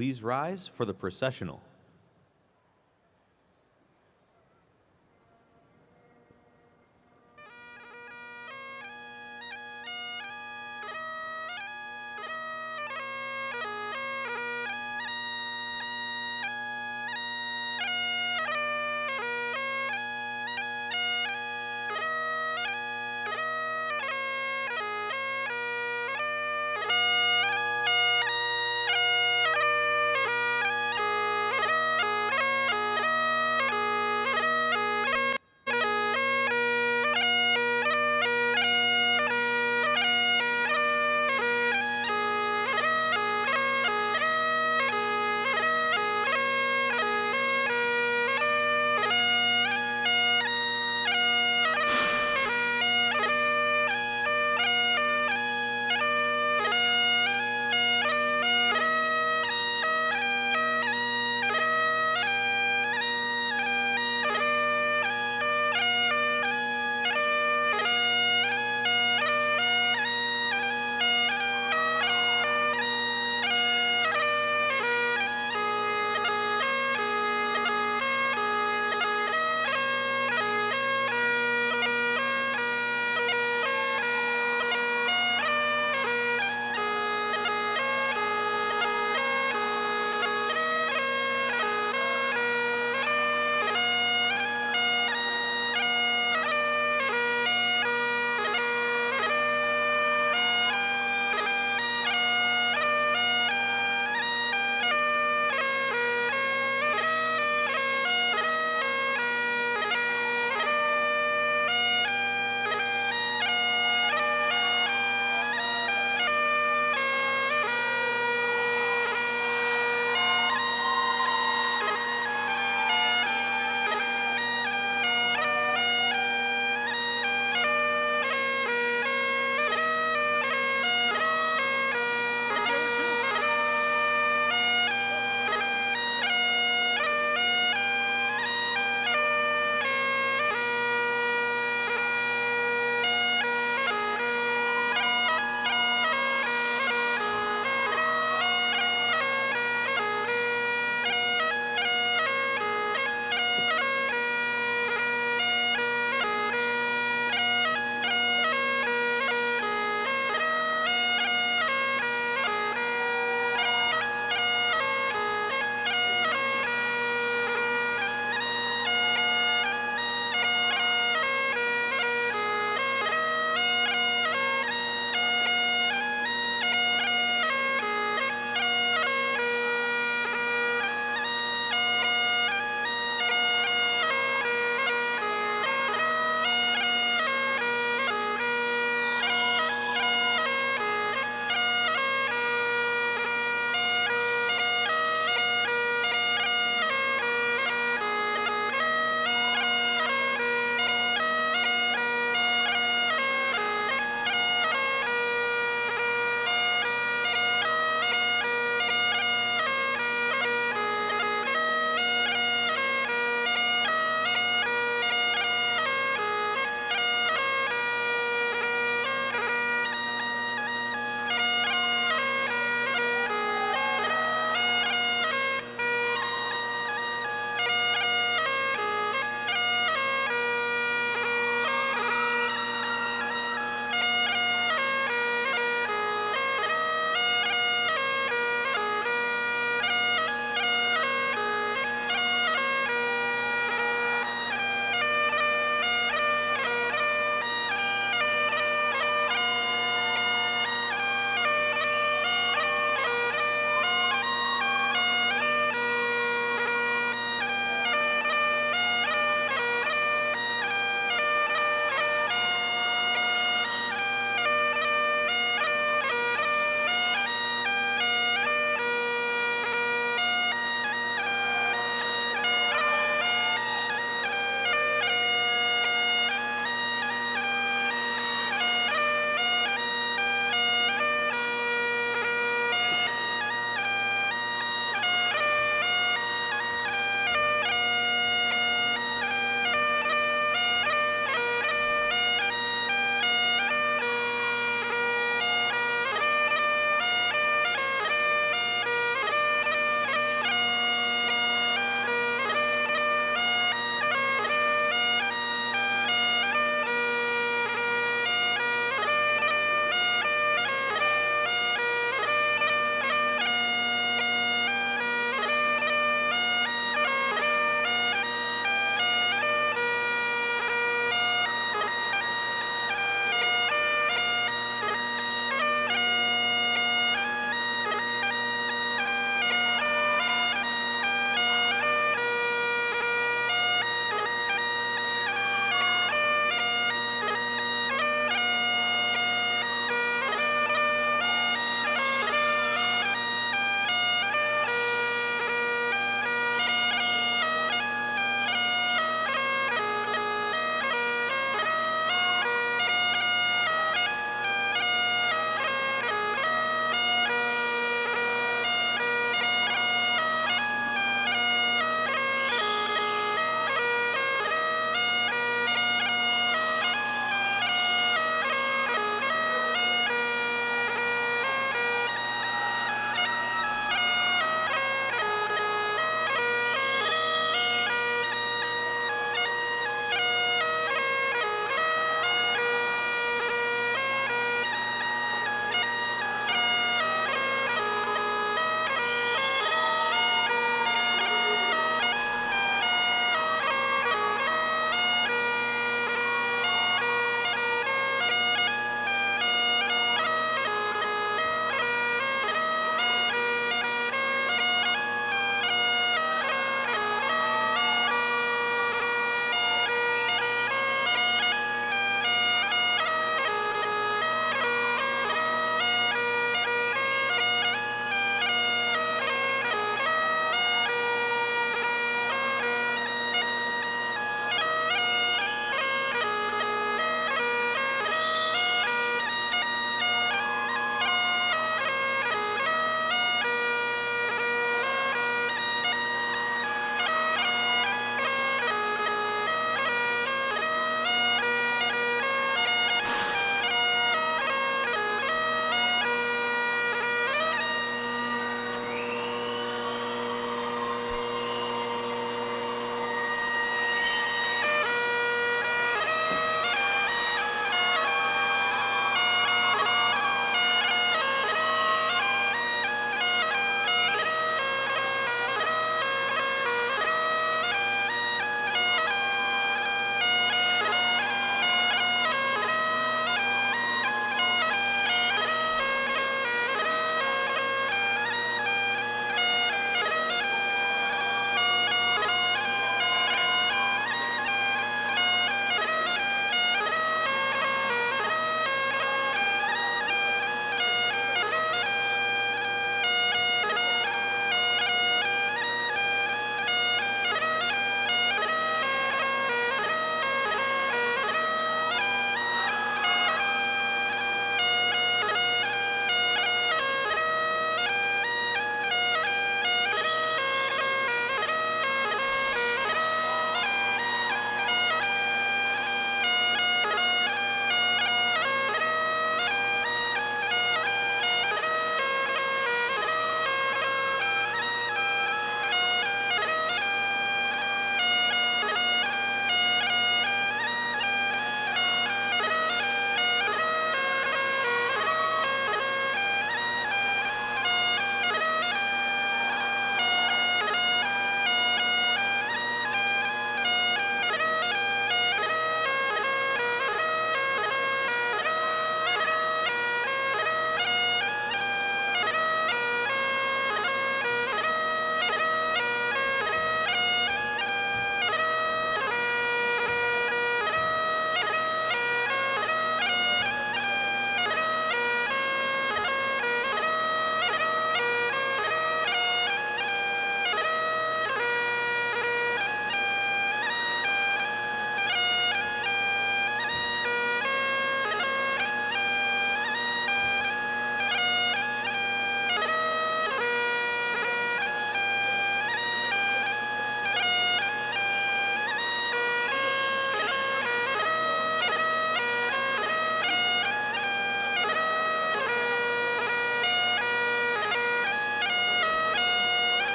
Please rise for the processional.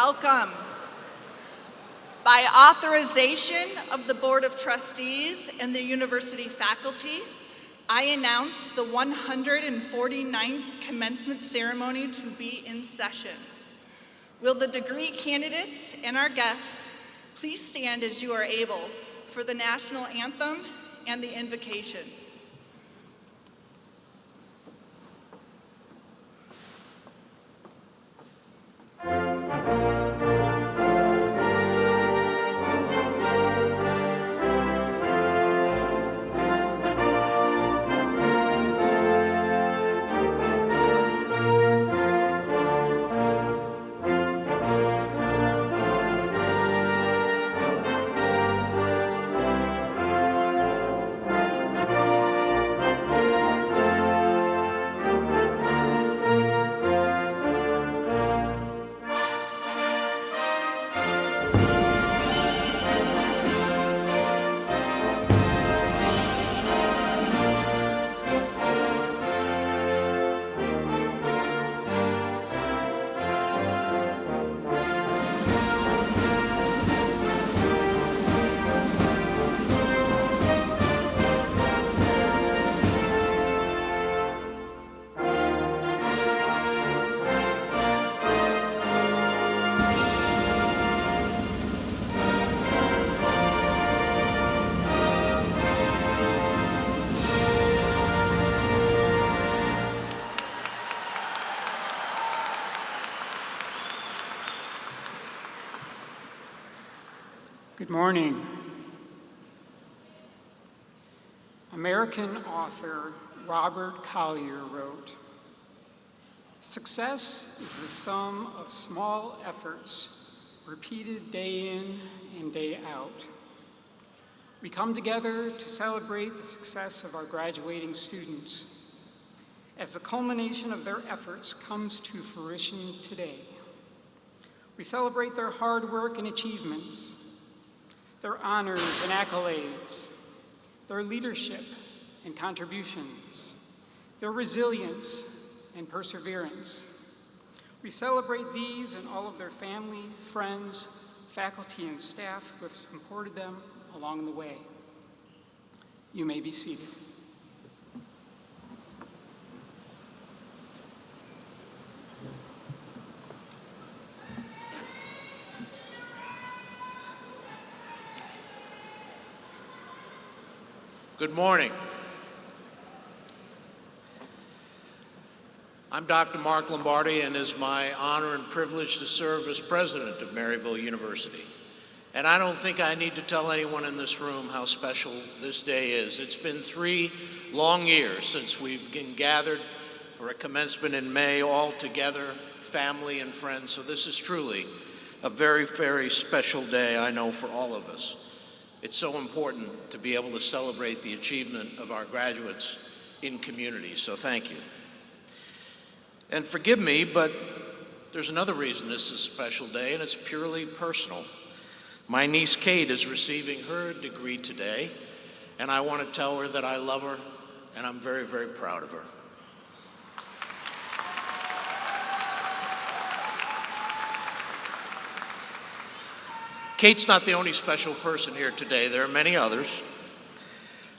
welcome. By authorization of the Board of Trustees and the university faculty, I announce the 149th commencement ceremony to be in session. Will the degree candidates and our guests please stand as you are able for the national anthem and the invocation. Good morning. American author Robert Collier wrote, "Success is the sum of small efforts repeated day in and day out. We come together to celebrate the success of our graduating students as the culmination of their efforts comes to fruition today. We celebrate their hard work and achievements, their honors and accolades, their leadership and contributions, their resilience and perseverance. We celebrate these and all of their family, friends, faculty, and staff who have supported them along the way. You may be seated. Good morning. I'm Dr. Mark Lombardi, and it's my honor and privilege to serve as president of Maryville University. And I don't think I need to tell anyone in this room how special this day is. It's been 3 long years since we've been gathered for a commencement in May, all together, family and friends. So this is truly a very, very special day, I know, for all of us. It's so important to be able to celebrate the achievement of our graduates in community, so thank you. And forgive me, but there's another reason this is a special day, and it's purely personal. My niece Kate is receiving her degree today, and I want to tell her that I love her, and I'm very, very proud of her. Kate's not the only special person here today. There are many others,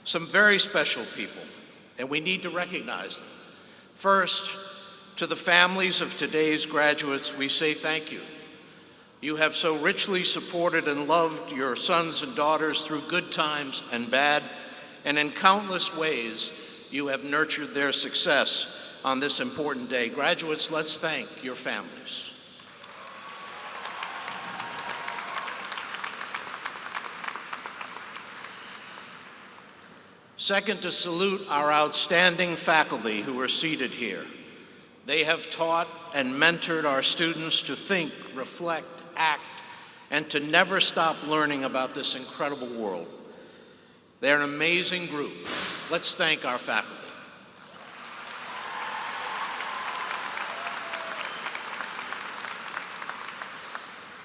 some very special people, and we need to recognize them. First, to the families of today's graduates, we say thank you. You have so richly supported and loved your sons and daughters through good times and bad, and in countless ways, you have nurtured their success on this important day. Graduates, let's thank your families. Second, to salute our outstanding faculty who are seated here. They have taught and mentored our students to think, reflect, act, and to never stop learning about this incredible world. They're an amazing group. Let's thank our faculty.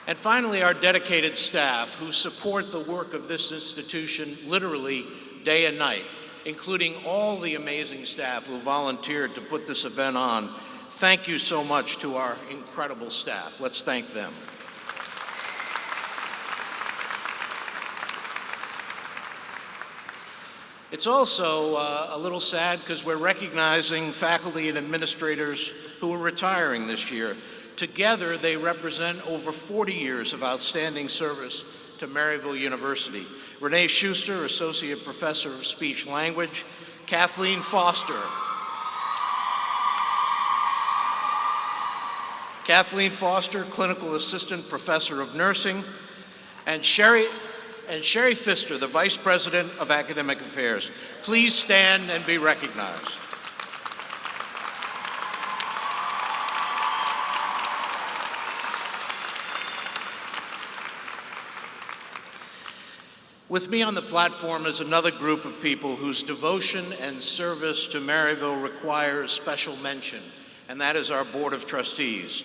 And finally, our dedicated staff who support the work of this institution literally day and night, including all the amazing staff who volunteered to put this event on. Thank you so much to our incredible staff. Let's thank them. It's also a little sad because we're recognizing faculty and administrators who are retiring this year. Together, they represent over 40 years of outstanding service to Maryville University. Renee Schuster, Associate Professor of Speech Language, Kathleen Foster, Clinical Assistant Professor of Nursing, and Sherry Pfister, the Vice President of Academic Affairs. Please stand and be recognized. With me on the platform is another group of people whose devotion and service to Maryville requires special mention, and that is our Board of Trustees.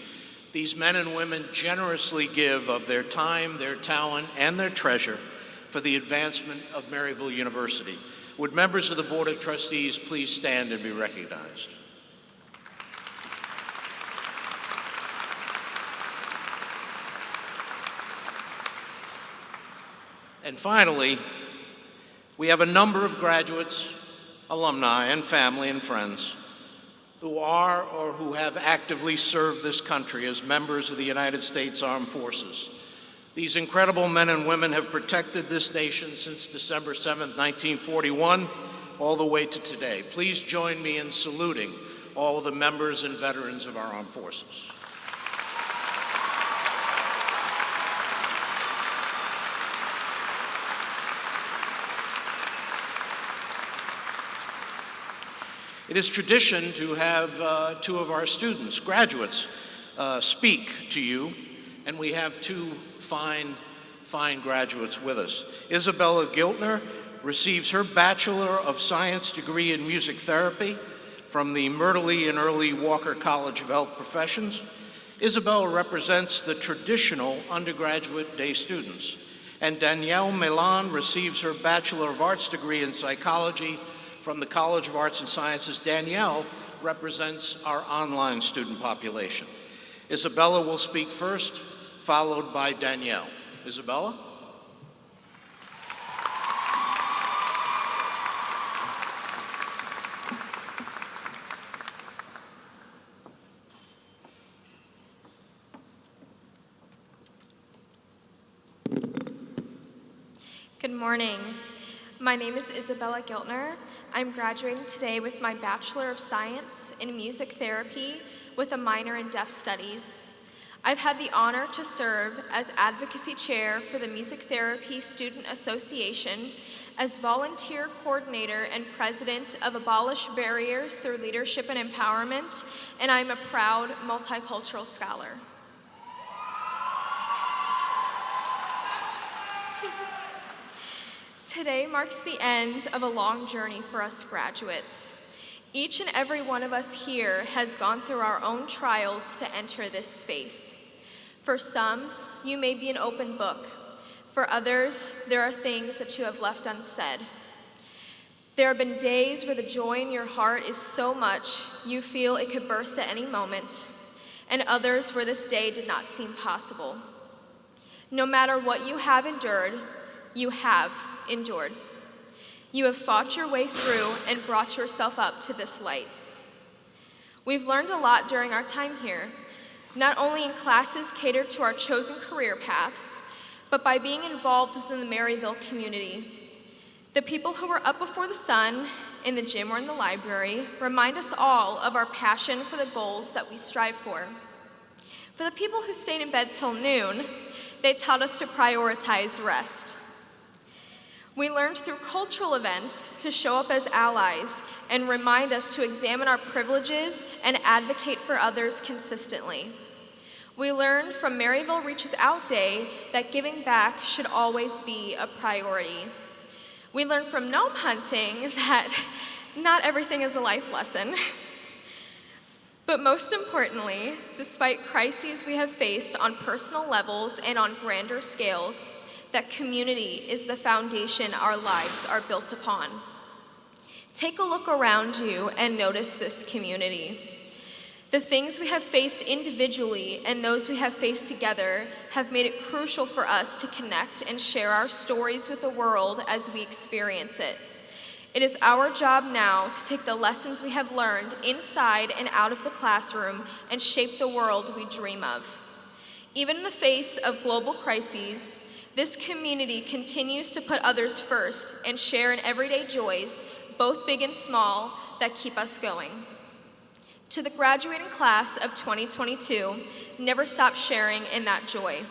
These men and women generously give of their time, their talent, and their treasure for the advancement of Maryville University. Would members of the Board of Trustees please stand and be recognized? And finally, we have a number of graduates, alumni, and family and friends who are or who have actively served this country as members of the United States Armed Forces. These incredible men and women have protected this nation since December 7th, 1941, all the way to today. Please join me in saluting all of the members and veterans of our armed forces. It is tradition to have two of our students, graduates, speak to you, and we have two fine graduates with us. Isabella Giltner receives her Bachelor of Science degree in Music Therapy from the Myrtle and Early Walker College of Health Professions. Isabella represents the traditional undergraduate day students. And Danielle Milan receives her Bachelor of Arts degree in Psychology from the College of Arts and Sciences. Danielle represents our online student population. Isabella will speak first, followed by Danielle. Isabella? Good morning. My name is Isabella Giltner. I'm graduating today with my Bachelor of Science in Music Therapy with a minor in Deaf Studies. I've had the honor to serve as Advocacy Chair for the Music Therapy Student Association, as Volunteer Coordinator and President of Abolish Barriers Through Leadership and Empowerment, and I'm a proud multicultural scholar. Today marks the end of a long journey for us graduates. Each and every one of us here has gone through our own trials to enter this space. For some, you may be an open book. For others, there are things that you have left unsaid. There have been days where the joy in your heart is so much you feel it could burst at any moment, and others where this day did not seem possible. No matter what you have endured, you have endured. You have fought your way through and brought yourself up to this light. We've learned a lot during our time here, not only in classes catered to our chosen career paths, but by being involved within the Maryville community. The people who are up before the sun, in the gym or in the library, remind us all of our passion for the goals that we strive for. For the people who stayed in bed till noon, they taught us to prioritize rest. We learned through cultural events to show up as allies and remind us to examine our privileges and advocate for others consistently. We learned from Maryville Reaches Out Day that giving back should always be a priority. We learned from gnome hunting that not everything is a life lesson. But most importantly, despite crises we have faced on personal levels and on grander scales, that community is the foundation our lives are built upon. Take a look around you and notice this community. The things we have faced individually and those we have faced together have made it crucial for us to connect and share our stories with the world as we experience it. It is our job now to take the lessons we have learned inside and out of the classroom and shape the world we dream of. Even in the face of global crises, this community continues to put others first and share in everyday joys, both big and small, that keep us going. To the graduating class of 2022, never stop sharing in that joy.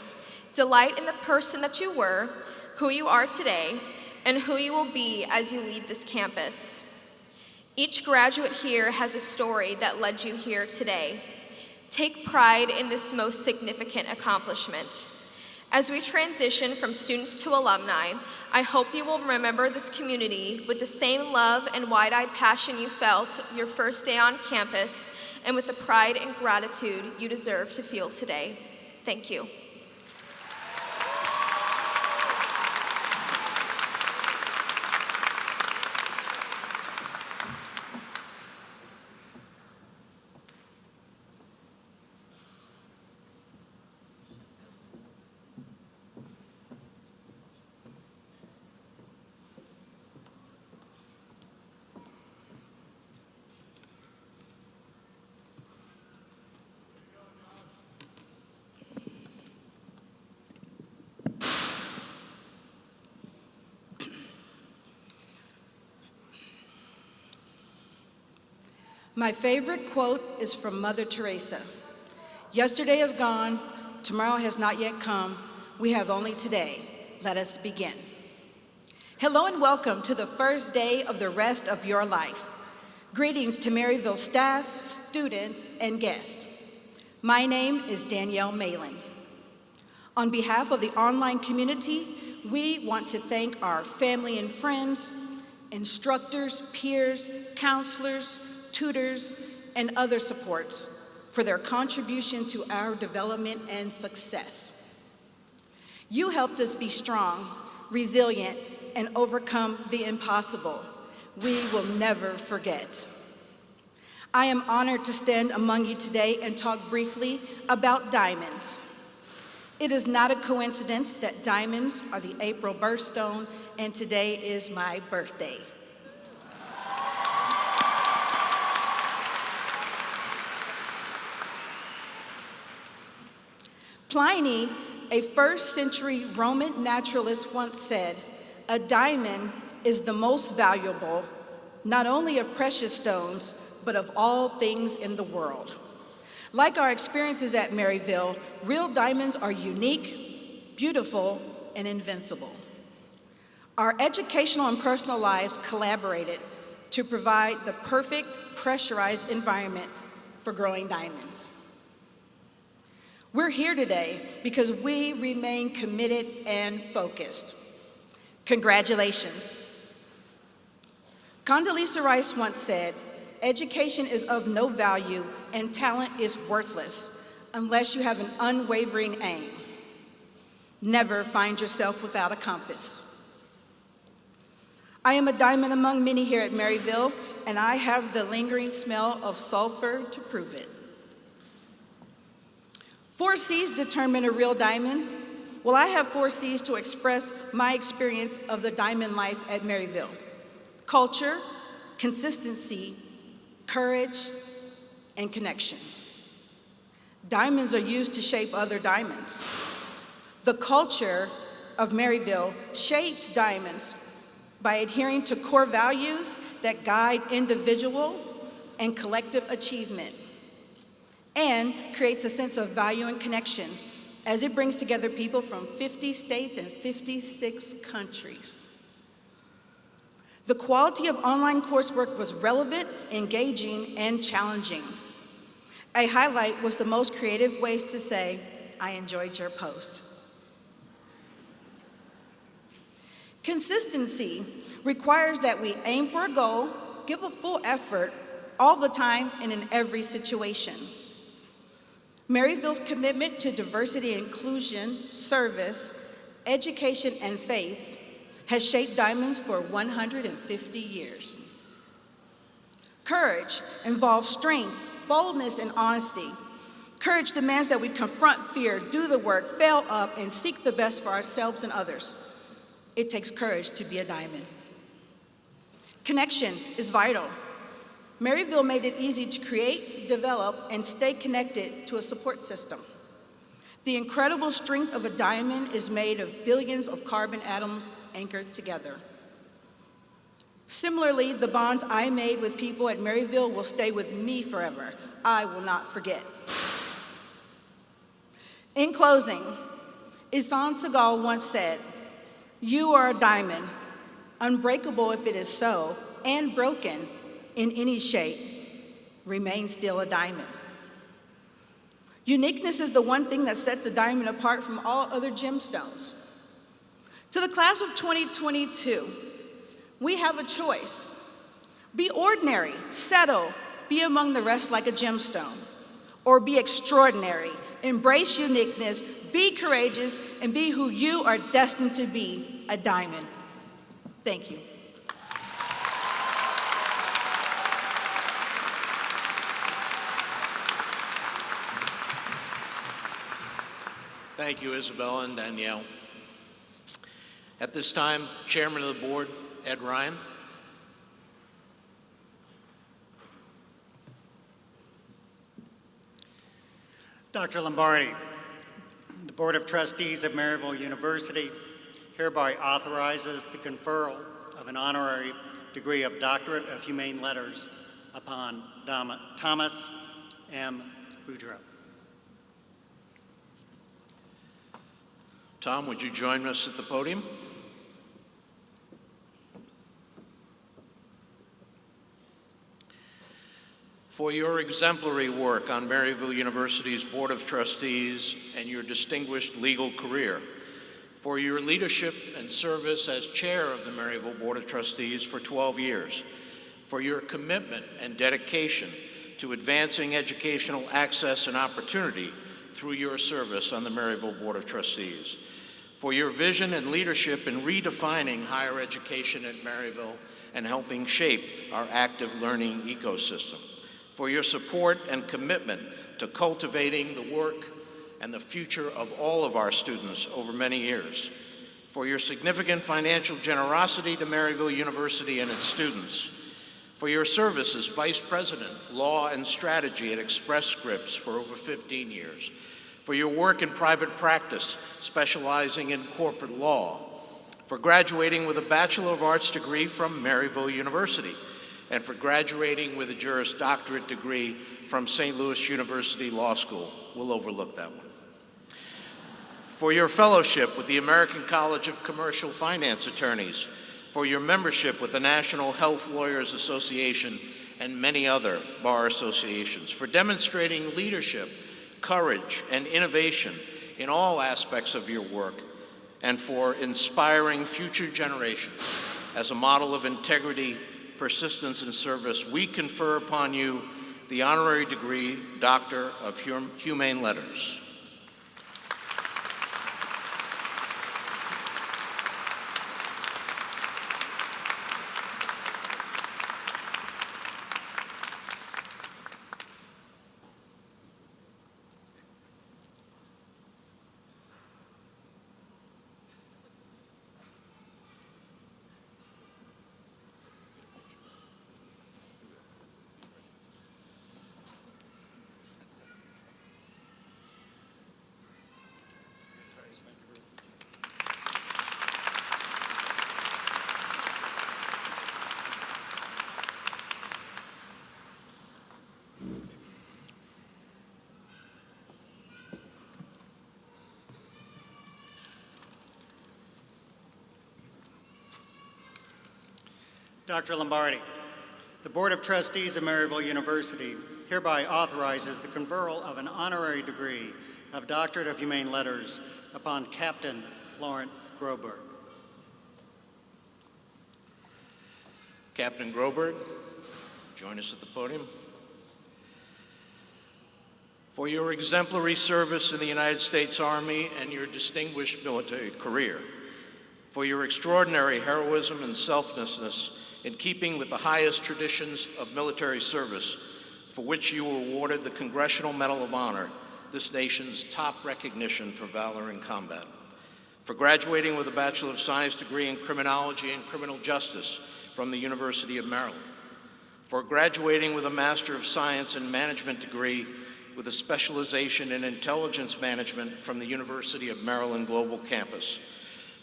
Delight in the person that you were, who you are today, and who you will be as you leave this campus. Each graduate here has a story that led you here today. Take pride in this most significant accomplishment. As we transition from students to alumni, I hope you will remember this community with the same love and wide-eyed passion you felt your first day on campus, and with the pride and gratitude you deserve to feel today. Thank you. My favorite quote is from Mother Teresa. Yesterday is gone, tomorrow has not yet come. We have only today. Let us begin. Hello and welcome to the first day of the rest of your life. Greetings to Maryville staff, students, and guests. My name is Danielle Malin. On behalf of the online community, we want to thank our family and friends, instructors, peers, counselors, tutors, and other supports for their contribution to our development and success. You helped us be strong, resilient, and overcome the impossible. We will never forget. I am honored to stand among you today and talk briefly about diamonds. It is not a coincidence that diamonds are the April birthstone, and today is my birthday. Pliny, a first-century Roman naturalist, once said, "A diamond is the most valuable, not only of precious stones, but of all things in the world." Like our experiences at Maryville, real diamonds are unique, beautiful, and invincible. Our educational and personal lives collaborated to provide the perfect pressurized environment for growing diamonds. We're here today because we remain committed and focused. Congratulations. Condoleezza Rice once said, "Education is of no value and talent is worthless unless you have an unwavering aim. Never find yourself without a compass." I am a diamond among many here at Maryville, and I have the lingering smell of sulfur to prove it. 4 C's determine a real diamond. Well, I have 4 C's to express my experience of the diamond life at Maryville: culture, consistency, courage, and connection. Diamonds are used to shape other diamonds. The culture of Maryville shapes diamonds by adhering to core values that guide individual and collective achievement, and creates a sense of value and connection as it brings together people from 50 states and 56 countries. The quality of online coursework was relevant, engaging, and challenging. A highlight was the most creative ways to say, "I enjoyed your post." Consistency requires that we aim for a goal, give a full effort all the time and in every situation. Maryville's commitment to diversity, inclusion, service, education, and faith has shaped diamonds for 150 years. Courage involves strength, boldness, and honesty. Courage demands that we confront fear, do the work, fail up, and seek the best for ourselves and others. It takes courage to be a diamond. Connection is vital. Maryville made it easy to create, develop, and stay connected to a support system. The incredible strength of a diamond is made of billions of carbon atoms anchored together. Similarly, the bonds I made with people at Maryville will stay with me forever. I will not forget. In closing, Isan Segal once said, "You are a diamond, unbreakable if it is so, and broken in any shape, remain still a diamond." Uniqueness is the one thing that sets a diamond apart from all other gemstones. To the class of 2022, we have a choice. Be ordinary, settle, be among the rest like a gemstone, or be extraordinary, embrace uniqueness, be courageous, and be who you are destined to be, a diamond. Thank you. Thank you, Isabella and Danielle. At this time, Chairman of the Board, Ed Ryan. Dr. Lombardi, the Board of Trustees of Maryville University hereby authorizes the conferral of an honorary degree of Doctorate of Humane Letters upon Thomas M. Boudreaux. Tom, would you join us at the podium? For your exemplary work on Maryville University's Board of Trustees and your distinguished legal career, for your leadership and service as chair of the Maryville Board of Trustees for 12 years, for your commitment and dedication to advancing educational access and opportunity through your service on the Maryville Board of Trustees, for your vision and leadership in redefining higher education at Maryville and helping shape our active learning ecosystem, for your support and commitment to cultivating the work and the future of all of our students over many years, for your significant financial generosity to Maryville University and its students, for your service as Vice President, Law and Strategy at Express Scripts for over 15 years, for your work in private practice, specializing in corporate law, for graduating with a Bachelor of Arts degree from Maryville University, and for graduating with a Juris Doctorate degree from St. Louis University Law School. We'll overlook that one. For your fellowship with the American College of Commercial Finance Attorneys, for your membership with the National Health Lawyers Association and many other bar associations, for demonstrating leadership, courage, and innovation in all aspects of your work, and for inspiring future generations as a model of integrity, persistence, and service, we confer upon you the honorary degree Doctor of Humane Letters. Dr. Lombardi, the Board of Trustees of Maryville University hereby authorizes the conferral of an honorary degree of Doctorate of Humane Letters upon Captain Florent Groberg. Captain Groberg, join us at the podium. For your exemplary service in the United States Army and your distinguished military career, for your extraordinary heroism and selflessness in keeping with the highest traditions of military service, for which you were awarded the Congressional Medal of Honor, this nation's top recognition for valor in combat. For graduating with a Bachelor of Science degree in Criminology and Criminal Justice from the University of Maryland, for graduating with a Master of Science in Management degree with a specialization in Intelligence Management from the University of Maryland Global Campus,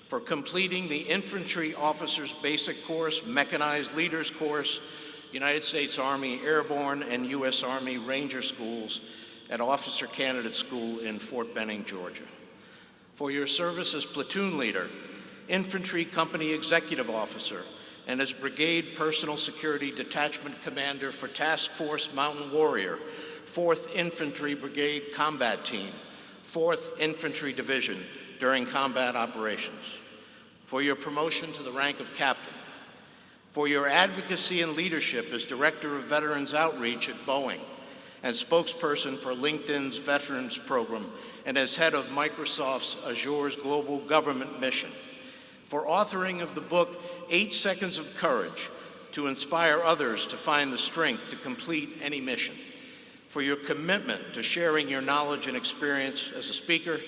for completing the Infantry Officers Basic Course, Mechanized Leaders Course, United States Army Airborne and U.S. Army Ranger Schools at Officer Candidate School in Fort Benning, Georgia. For your service as platoon leader, Infantry Company Executive Officer, and as Brigade Personal Security Detachment Commander for Task Force Mountain Warrior, 4th Infantry Brigade Combat Team, 4th Infantry Division during combat operations. For your promotion to the rank of captain. For your advocacy and leadership as Director of Veterans Outreach at Boeing and spokesperson for LinkedIn's Veterans Program and as head of Microsoft's Azure's Global Government Mission. For authoring of the book, 8 Seconds of Courage, to inspire others to find the strength to complete any mission. For your commitment to sharing your knowledge and experience as a speaker,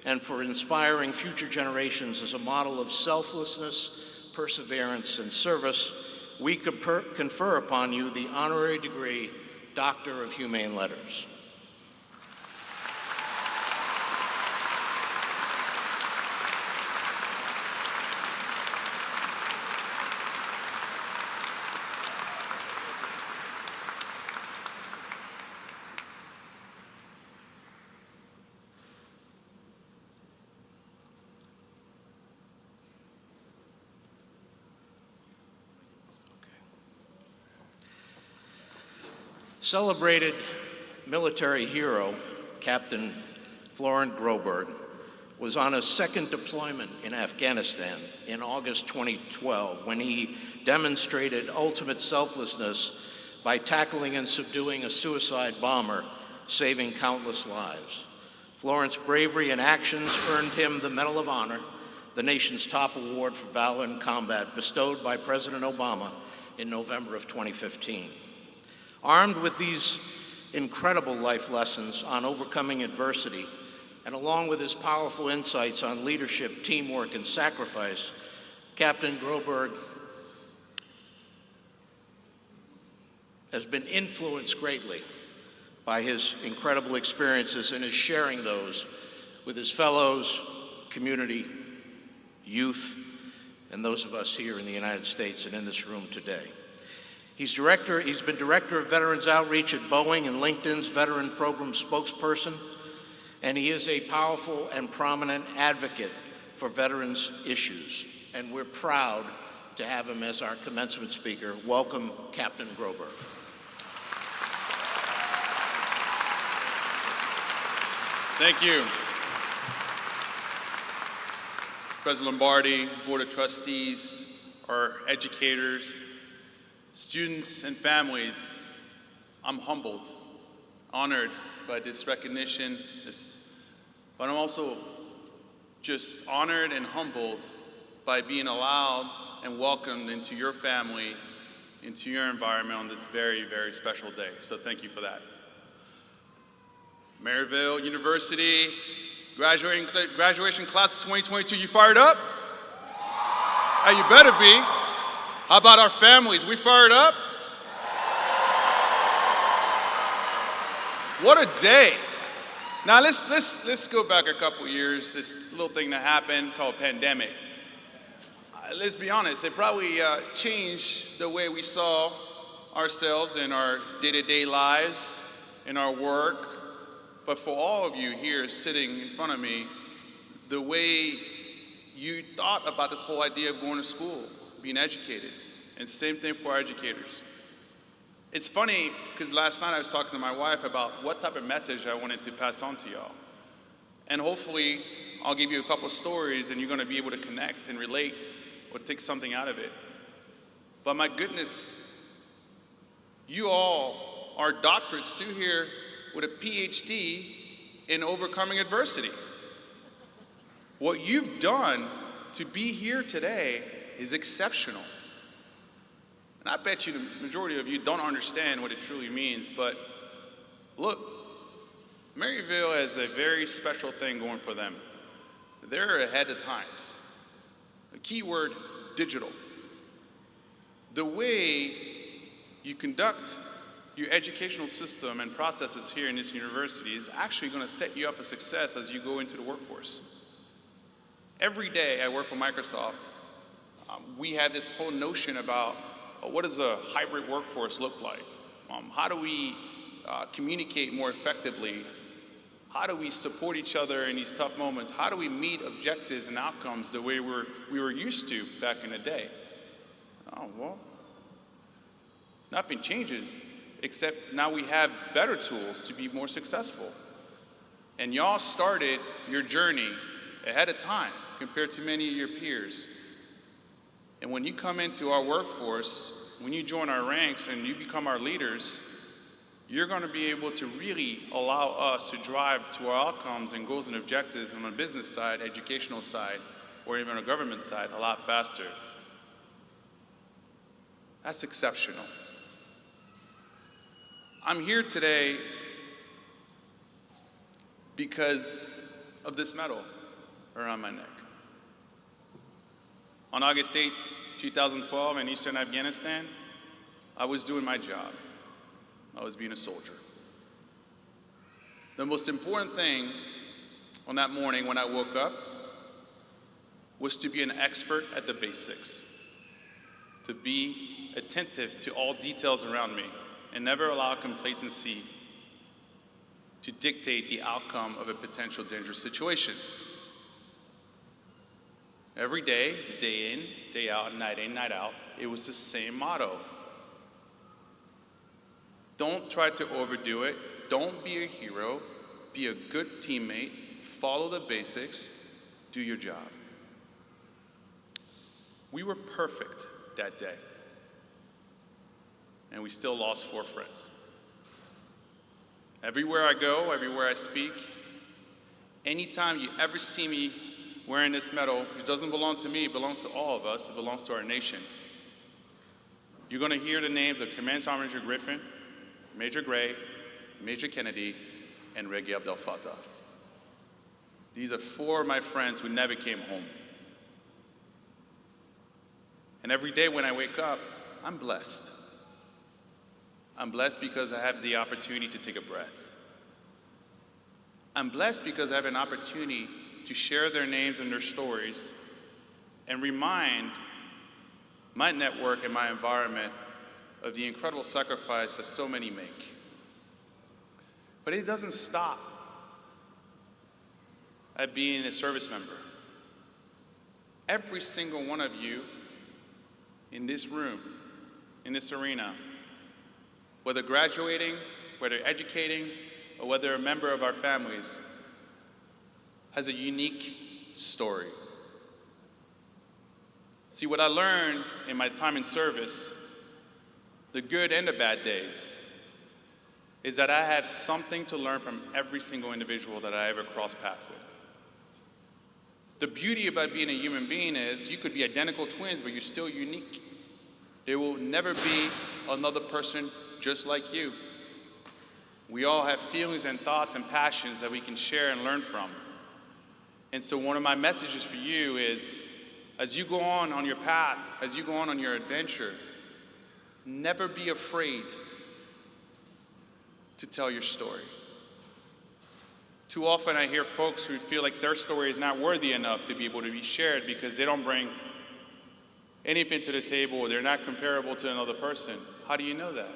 and for inspiring future generations as a model of selflessness, perseverance, and service, we confer upon you the honorary degree, Doctor of Humane Letters. Celebrated military hero, Captain Florent Groberg, was on a second deployment in Afghanistan in August 2012 when he demonstrated ultimate selflessness by tackling and subduing a suicide bomber, saving countless lives. Florent's bravery and actions earned him the Medal of Honor, the nation's top award for valor in combat, bestowed by President Obama in November of 2015. Armed with these incredible life lessons on overcoming adversity, and along with his powerful insights on leadership, teamwork, and sacrifice, Captain Groberg has been influenced greatly by his incredible experiences and is sharing those with his fellows, community, youth, and those of us here in the United States and in this room today. He's been Director of Veterans Outreach at Boeing and LinkedIn's Veteran Program spokesperson, and he is a powerful and prominent advocate for veterans issues. And we're proud to have him as our commencement speaker. Welcome, Captain Groberg. Thank you. President Lombardi, Board of Trustees, our educators, students and families, I'm humbled, honored by this recognition, but I'm also just honored and humbled by being allowed and welcomed into your family, into your environment on this very, very special day. So thank you for that. Maryville University, graduation class of 2022, you fired up? Hey, you better be. How about our families? We fired up? What a day. Now let's go back a couple years, this little thing that happened called pandemic. Let's be honest, it probably changed the way we saw ourselves in our day-to-day lives, in our work. But for all of you here sitting in front of me, the way you thought about this whole idea of going to school, being educated, and same thing for our educators. It's funny, because last night I was talking to my wife about what type of message I wanted to pass on to y'all. And hopefully, I'll give you a couple stories and you're gonna be able to connect and relate or take something out of it. But my goodness, you all are doctorates too here with a PhD in overcoming adversity. What you've done to be here today is exceptional. And I bet you the majority of you don't understand what it truly means, but look, Maryville has a very special thing going for them. They're ahead of times. The key word, digital. the way you conduct your educational system and processes here in this university is actually going to set you up for success as you go into the workforce. Every day I work for Microsoft, we have this whole notion about what does a hybrid workforce look like? How do we communicate more effectively? How do we support each other in these tough moments? How do we meet objectives and outcomes the way we were used to back in the day? Oh, well, nothing changes, except now we have better tools to be more successful. And y'all started your journey ahead of time compared to many of your peers. And when you come into our workforce, when you join our ranks and you become our leaders, you're going to be able to really allow us to drive to our outcomes and goals and objectives on the business side, educational side, or even a government side a lot faster. That's exceptional. I'm here today because of this medal around my neck. On August 8, 2012, in Eastern Afghanistan, I was doing my job. I was being a soldier. The most important thing on that morning when I woke up was to be an expert at the basics, to be attentive to all details around me, and never allow complacency to dictate the outcome of a potential dangerous situation. Every day, day in, day out, night in, night out, it was the same motto. Don't try to overdo it. Don't be a hero. Be a good teammate. Follow the basics. Do your job. We were perfect that day. And we still lost 4 friends. Everywhere I go, everywhere I speak, anytime you ever see me wearing this medal, which doesn't belong to me, it belongs to all of us, it belongs to our nation. You're going to hear the names of Command Sergeant Major Griffin, Major Gray, Major Kennedy, and Reggie Abdel Fattah. These are 4 of my friends who never came home. And every day when I wake up, I'm blessed. I'm blessed because I have the opportunity to take a breath. I'm blessed because I have an opportunity to share their names and their stories and remind my network and my environment of the incredible sacrifice that so many make. But it doesn't stop at being a service member. Every single one of you in this room, in this arena, whether graduating, whether educating, or whether a member of our families, has a unique story. See, what I learned in my time in service, the good and the bad days, is that I have something to learn from every single individual that I ever cross paths with. The beauty about being a human being is you could be identical twins, but you're still unique. There will never be another person just like you. We all have feelings and thoughts and passions that we can share and learn from. And so one of my messages for you is, as you go on your path, as you go on your adventure, never be afraid to tell your story. Too often I hear folks who feel like their story is not worthy enough to be able to be shared because they don't bring anything to the table or they're not comparable to another person. How do you know that?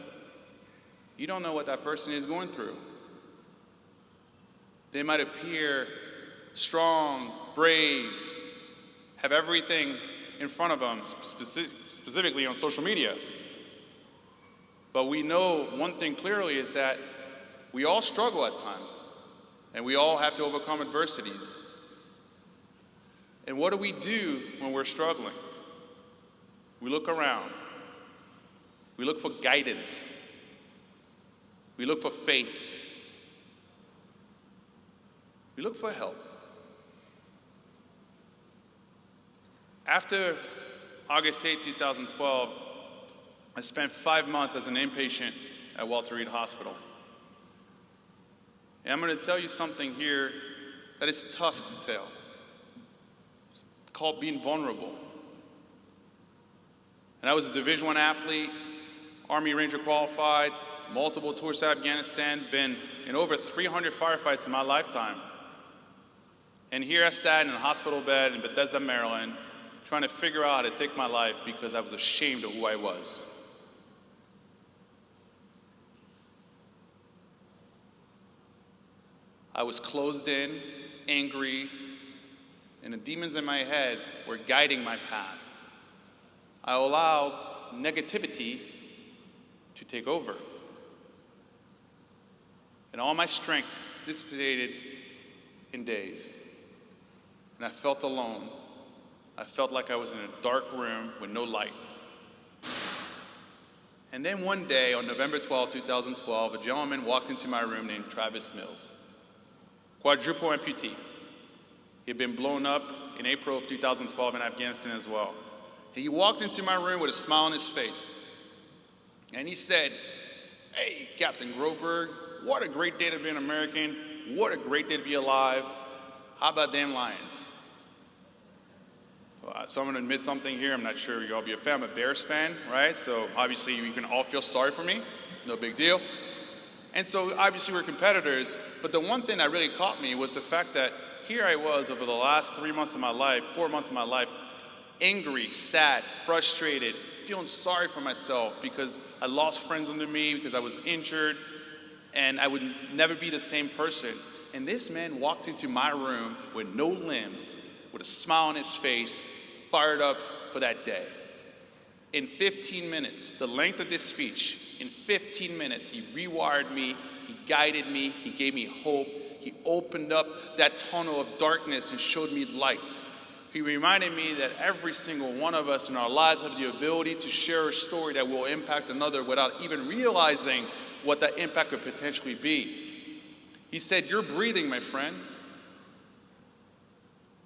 You don't know what that person is going through. They might appear strong, brave, have everything in front of them, specifically on social media. But we know one thing clearly is that we all struggle at times, and we all have to overcome adversities. And what do we do when we're struggling? We look around. We look for guidance. We look for faith. We look for help. After August 8, 2012, I spent 5 months as an inpatient at Walter Reed Hospital. And I'm going to tell you something here that is tough to tell. It's called being vulnerable. And I was a Division I athlete, Army Ranger qualified, multiple tours to Afghanistan, been in over 300 firefights in my lifetime. And here I sat in a hospital bed in Bethesda, Maryland, trying to figure out how to take my life because I was ashamed of who I was. I was closed in, angry, and the demons in my head were guiding my path. I allowed negativity to take over. And all my strength dissipated in days. And I felt alone. I felt like I was in a dark room with no light. And then one day, on November 12, 2012, a gentleman walked into my room named Travis Mills, quadruple amputee. He had been blown up in April of 2012 in Afghanistan as well. He walked into my room with a smile on his face. And he said, "Hey, Captain Groberg, what a great day to be an American. What a great day to be alive. How about them Lions?" So I'm gonna admit something here. I'm not sure you'll all be a fan. I'm a Bears fan, right? So obviously you can all feel sorry for me. No big deal. And so obviously we're competitors, but the one thing that really caught me was the fact that here I was over the last 4 months of my life, angry, sad, frustrated, feeling sorry for myself because I lost friends under me, because I was injured, and I would never be the same person. And this man walked into my room with no limbs, with a smile on his face, fired up for that day. In 15 minutes, the length of this speech, in 15 minutes, he rewired me, he guided me, he gave me hope, he opened up that tunnel of darkness and showed me light. He reminded me that every single one of us in our lives have the ability to share a story that will impact another without even realizing what that impact could potentially be. He said, "You're breathing, my friend.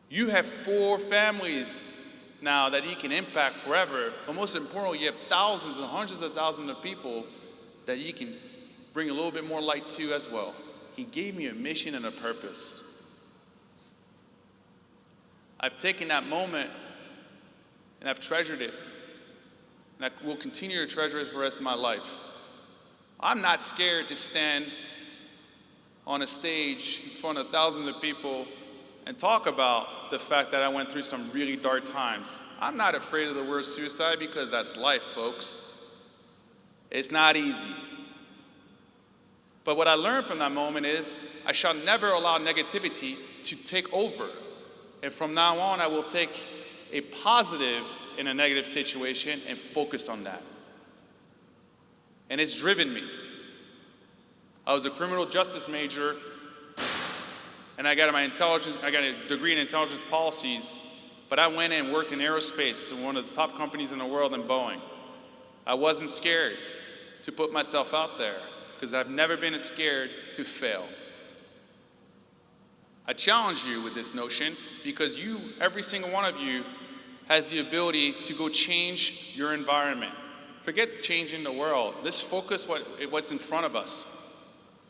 You have 4 families now that you can impact forever, but most importantly, you have thousands and hundreds of thousands of people that you can bring a little bit more light to as well." He gave me a mission and a purpose. I've taken that moment and I've treasured it, and I will continue to treasure it for the rest of my life. I'm not scared to stand on a stage in front of thousands of people and talk about the fact that I went through some really dark times. I'm not afraid of the word suicide because that's life, folks. It's not easy. But what I learned from that moment is I shall never allow negativity to take over. And from now on, I will take a positive in a negative situation and focus on that. And it's driven me. I was a criminal justice major, and I got a degree in intelligence policies, but I went and worked in aerospace in one of the top companies in the world in Boeing. I wasn't scared to put myself out there because I've never been scared to fail. I challenge you with this notion because every single one of you has the ability to go change your environment. Forget changing the world. Let's focus what's in front of us.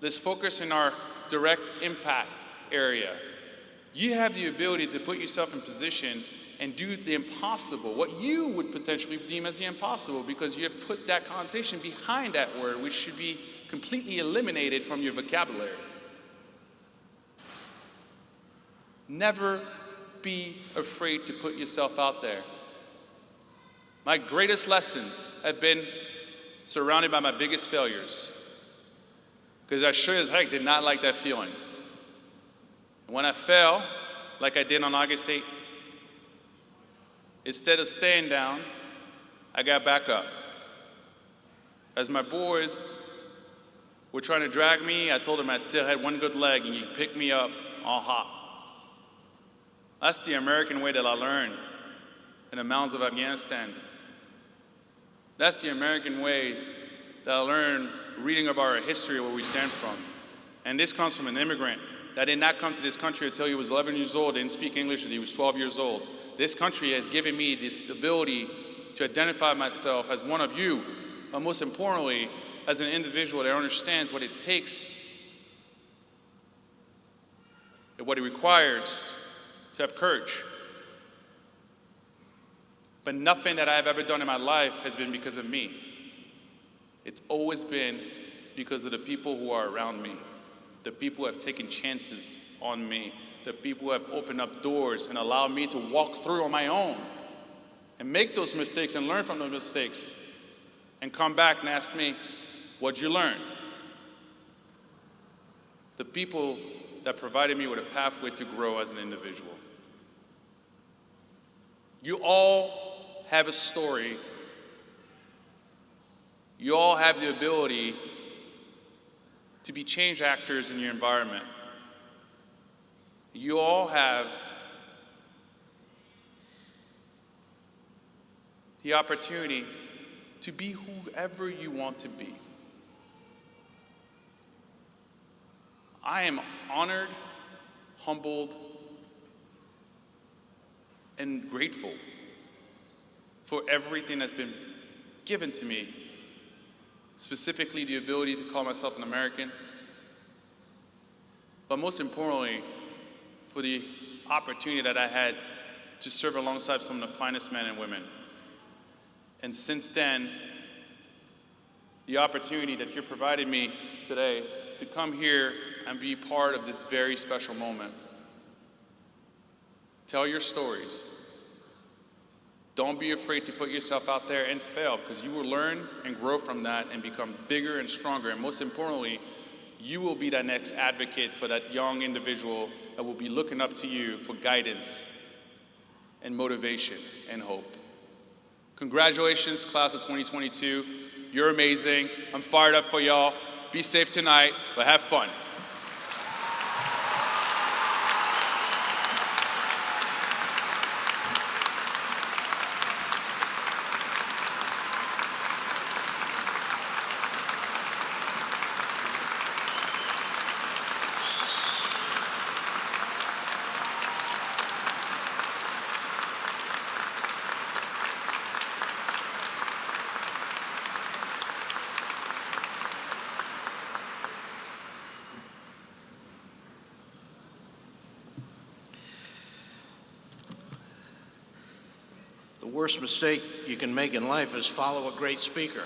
Let's focus in our direct impact area. You have the ability to put yourself in position and do the impossible, what you would potentially deem as the impossible, because you have put that connotation behind that word, which should be completely eliminated from your vocabulary. Never be afraid to put yourself out there. My greatest lessons have been surrounded by my biggest failures, because I sure as heck did not like that feeling. And when I fell, like I did on August 8th, instead of staying down, I got back up. As my boys were trying to drag me, I told them I still had one good leg and you pick me up, I'll hop. That's the American way that I learned in the mountains of Afghanistan. That's the American way that I learned reading about our history, where we stand from. And this comes from an immigrant that did not come to this country until he was 11 years old, didn't speak English until he was 12 years old. This country has given me this ability to identify myself as one of you, but most importantly, as an individual that understands what it takes and what it requires to have courage. But nothing that I've ever done in my life has been because of me. It's always been because of the people who are around me, the people who have taken chances on me, the people who have opened up doors and allowed me to walk through on my own and make those mistakes and learn from those mistakes and come back and ask me, what'd you learn? The people that provided me with a pathway to grow as an individual. You all have a story. You all have the ability to be change actors in your environment. You all have the opportunity to be whoever you want to be. I am honored, humbled, and grateful for everything that's been given to me, specifically the ability to call myself an American, but most importantly, for the opportunity that I had to serve alongside some of the finest men and women. And since then, the opportunity that you provided me today to come here and be part of this very special moment. Tell your stories. Don't be afraid to put yourself out there and fail, because you will learn and grow from that and become bigger and stronger. And most importantly, you will be that next advocate for that young individual that will be looking up to you for guidance and motivation and hope. Congratulations, class of 2022. You're amazing. I'm fired up for y'all. Be safe tonight, but have fun. The worst mistake you can make in life is follow a great speaker.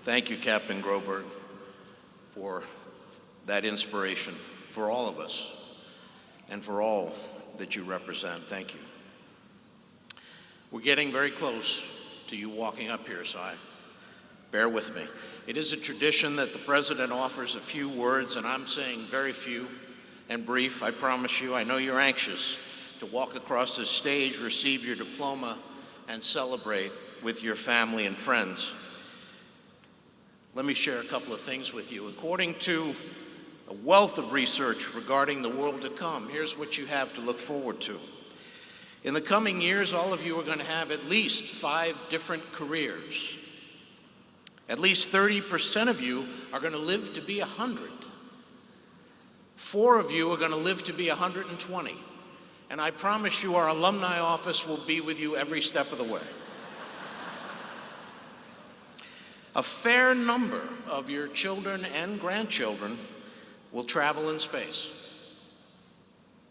Thank you, Captain Groberg, for that inspiration for all of us and for all that you represent. Thank you. We're getting very close to you walking up here, so bear with me. It is a tradition that the President offers a few words, and I'm saying very few and brief, I promise you. I know you're anxious to walk across the stage, receive your diploma, and celebrate with your family and friends. Let me share a couple of things with you. According to a wealth of research regarding the world to come, here's what you have to look forward to. In the coming years, all of you are going to have at least 5 different careers. At least 30% of you are going to live to be 100. 4 of you are going to live to be 120. And I promise you our alumni office will be with you every step of the way. A fair number of your children and grandchildren will travel in space.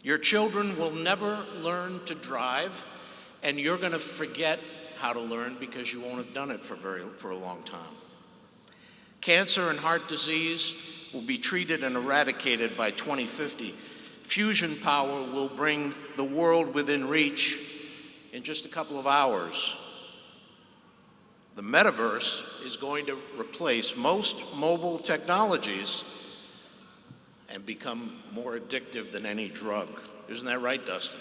Your children will never learn to drive, and you're going to forget how to learn because you won't have done it for a long time. Cancer and heart disease will be treated and eradicated by 2050. Fusion power will bring the world within reach in just a couple of hours. The metaverse is going to replace most mobile technologies and become more addictive than any drug. Isn't that right, Dustin?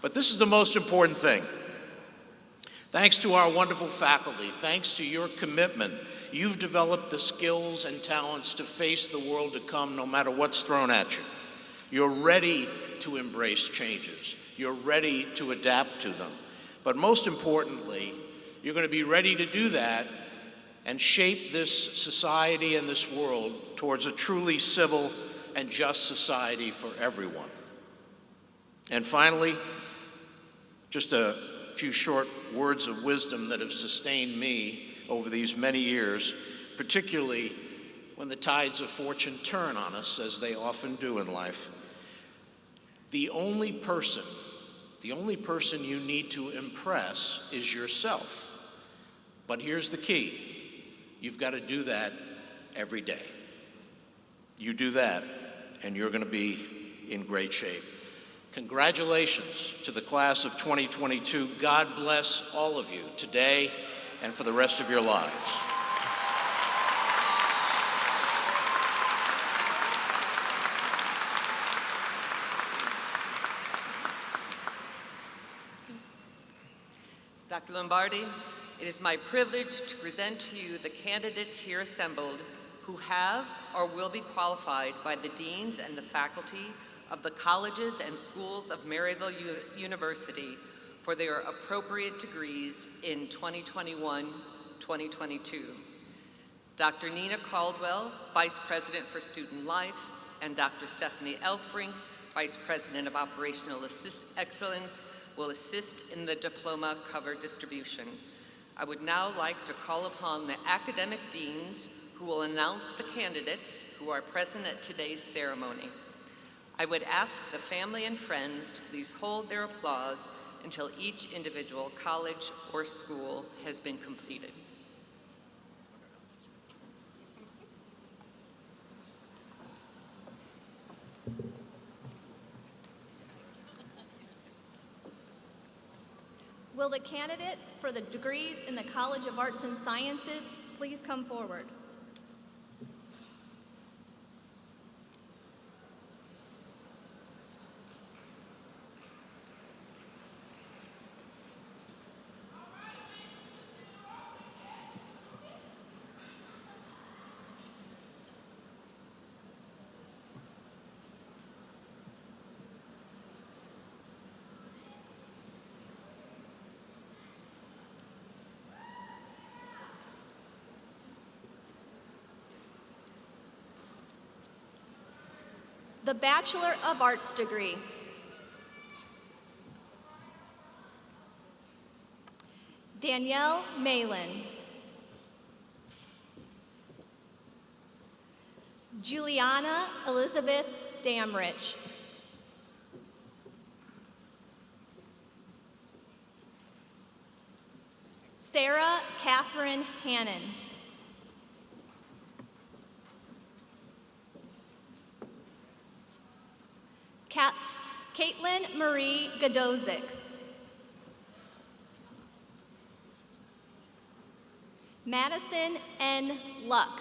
But this is the most important thing. Thanks to our wonderful faculty, thanks to your commitment, you've developed the skills and talents to face the world to come no matter what's thrown at you. You're ready to embrace changes. You're ready to adapt to them. But most importantly, you're going to be ready to do that and shape this society and this world towards a truly civil and just society for everyone. And finally, just a few short words of wisdom that have sustained me over these many years, particularly when the tides of fortune turn on us, as they often do in life. The only person The only person you need to impress is yourself. But here's the key. You've got to do that every day. You do that, and you're going to be in great shape. Congratulations to the class of 2022. God bless all of you today and for the rest of your lives. Dr. Lombardi, it is my privilege to present to you the candidates here assembled who have or will be qualified by the deans and the faculty of the colleges and schools of Maryville University for their appropriate degrees in 2021-2022. Dr. Nina Caldwell, Vice President for Student Life, and Dr. Stephanie Elfrink, Vice President of Operational Excellence, will assist in the diploma cover distribution. I would now like to call upon the academic deans who will announce the candidates who are present at today's ceremony. I would ask the family and friends to please hold their applause until each individual college or school has been completed. Will the candidates for the degrees in the College of Arts and Sciences please come forward? The Bachelor of Arts degree. Danielle Malin. Juliana Elizabeth Damrich. Sarah Catherine Hannon. Caitlin Marie Godozik. Madison N. Luck.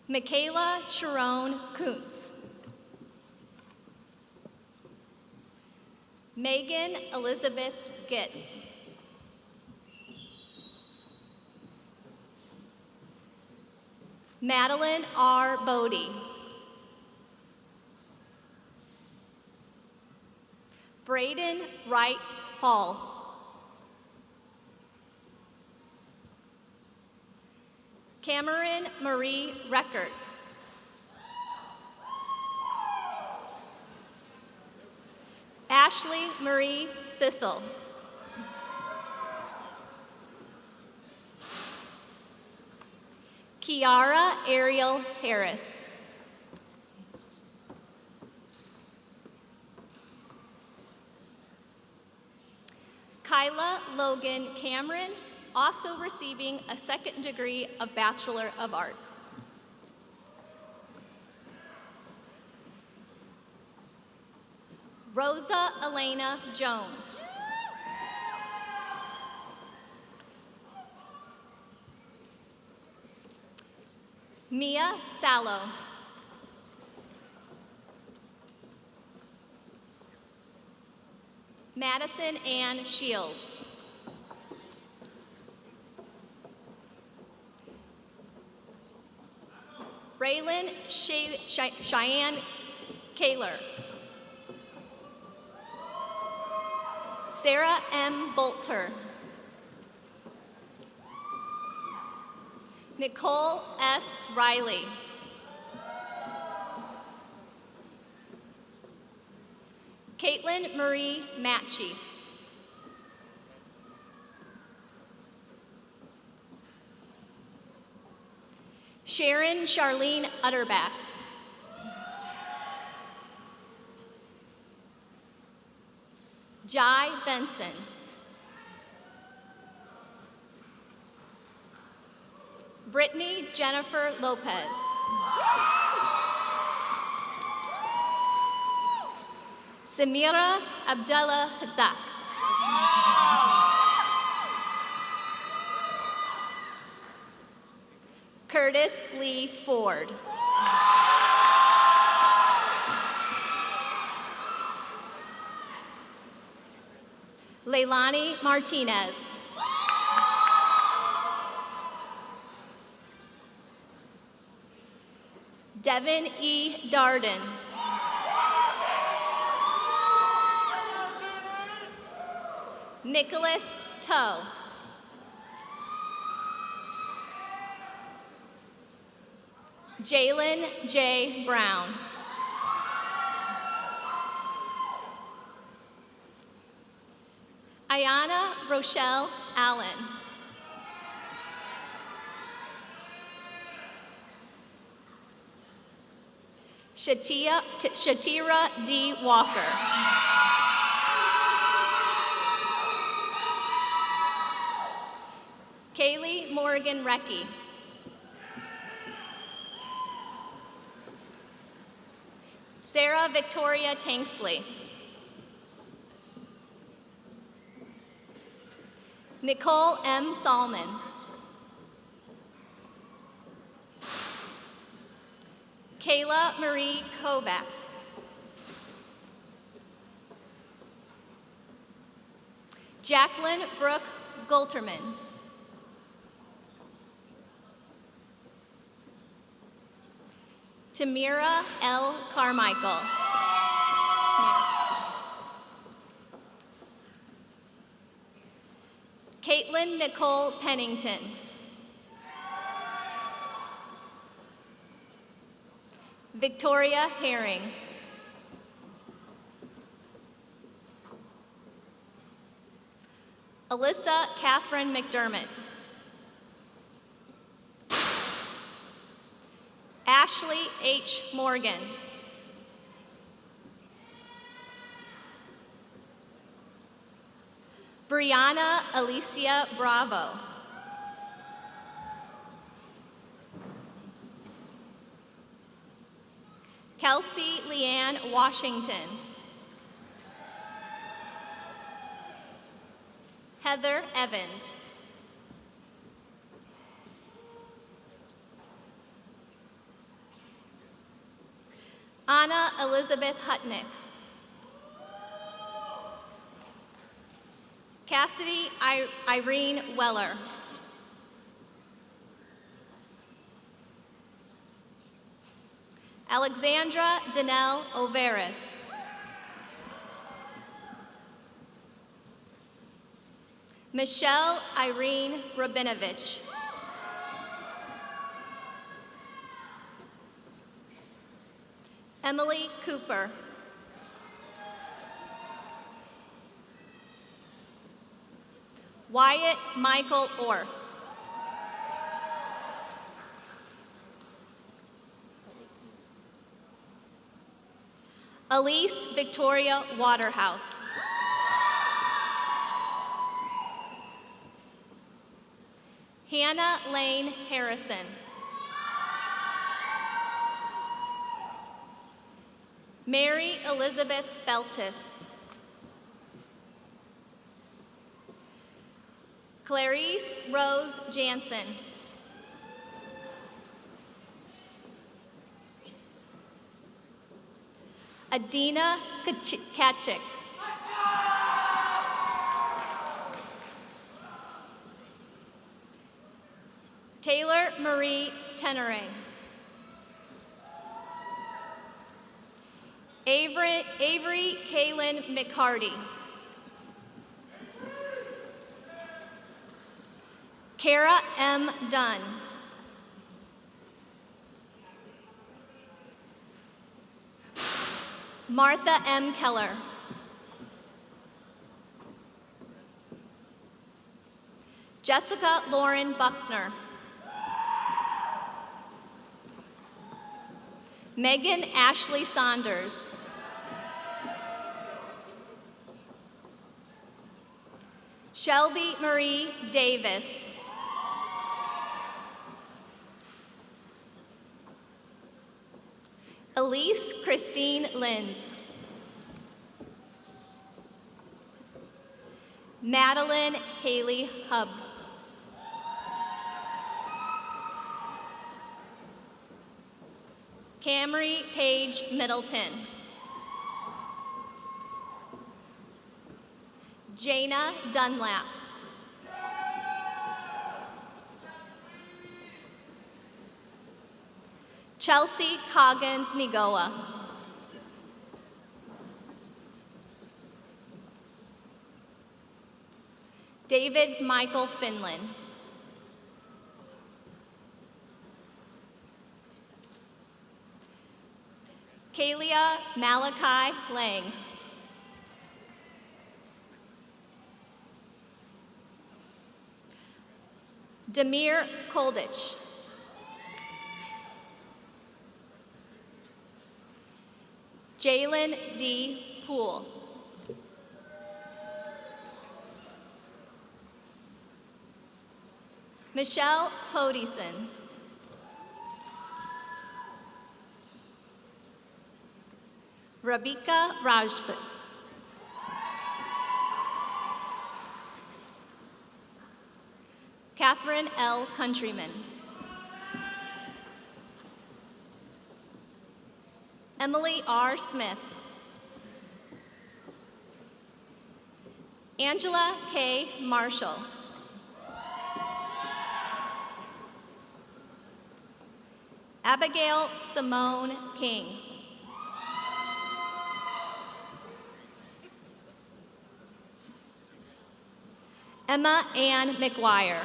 Michaela Sharon Kuntz. Megan Elizabeth Gitz. Madeline R. Bodie. Braden Wright Hall. Cameron Marie Reckert. Ashley Marie Sissel. Kiara Ariel Harris. Kyla Logan Cameron, also receiving a second degree of Bachelor of Arts. Rosa Elena Jones. Mia Sallow. Madison Ann Shields. Raylan Cheyenne Kaler. Sarah M. Bolter. Nicole S. Riley. Caitlin Marie Matchie. Sharon Charlene Utterback. Jai Benson. Brittany Jennifer Lopez. Samira Abdullah Hazak. Curtis Lee Ford. Leilani Martinez. Devin E. Darden. Nicholas Toe. Jalen J. Brown. Ayana Rochelle Allen. Shatira D. Walker. Kaylee Morgan Reckie. Sarah Victoria Tanksley. Nicole M. Salmon. Kayla Marie Kovac. Jacqueline Brooke Gulterman. Tamira L. Carmichael. Caitlin Nicole Pennington. Victoria Herring. Alyssa Catherine McDermott. Ashley H. Morgan. Brianna Alicia Bravo. Kelsey Leanne Washington. Heather Evans. Anna Elizabeth Hutnick. Cassidy Irene Weller. Alexandra Danelle Overis. Michelle Irene Rabinovich. Emily Cooper. Wyatt Michael Orff. Elise Victoria Waterhouse. Hannah Lane Harrison. Mary Elizabeth Feltis. Clarice Rose Jansen. Adina Kachik. Taylor Marie Tenere. Avery Kaylin McCarty. Kara M. Dunn. Martha M. Keller. Jessica Lauren Buckner. Megan Ashley Saunders. Shelby Marie Davis. Elise Christine Linz. Madeline Haley Hubbs. Camry Paige Middleton. Jana Dunlap. Chelsea Coggins Nigoa. David Michael Finland. Kalia Malachi Lang. Demir Koldich. Jalen D. Poole. Michelle Podison. Rabika Rajput. Catherine L. Countryman. Emily R. Smith. Angela K. Marshall. Abigail Simone King. Emma Ann McGuire.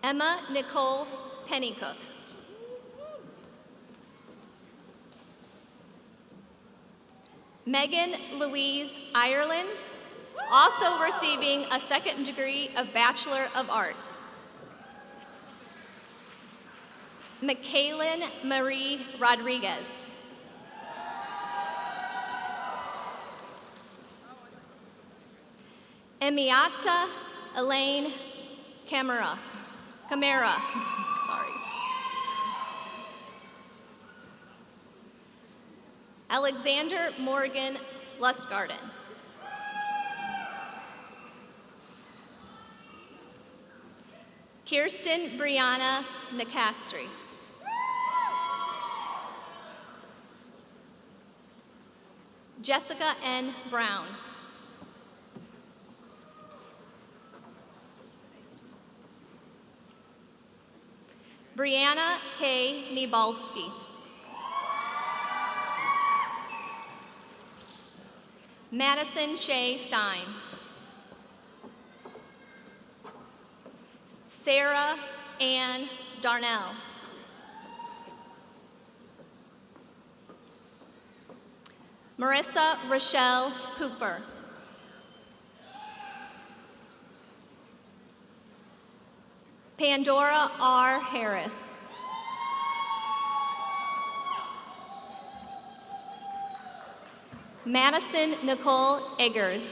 Emma Nicole Pennycook. Megan Louise Ireland, also receiving a second degree of Bachelor of Arts. Michaelin Marie Rodriguez. Emiata Elaine Camara. Sorry. Alexander Morgan Lustgarten. Kirsten Brianna Nicastri. Jessica N. Brown. Brianna K. Nibalski. Madison Shea Stein. Sarah Ann Darnell. Marissa Rochelle Cooper. Pandora R. Harris. Madison Nicole Eggers.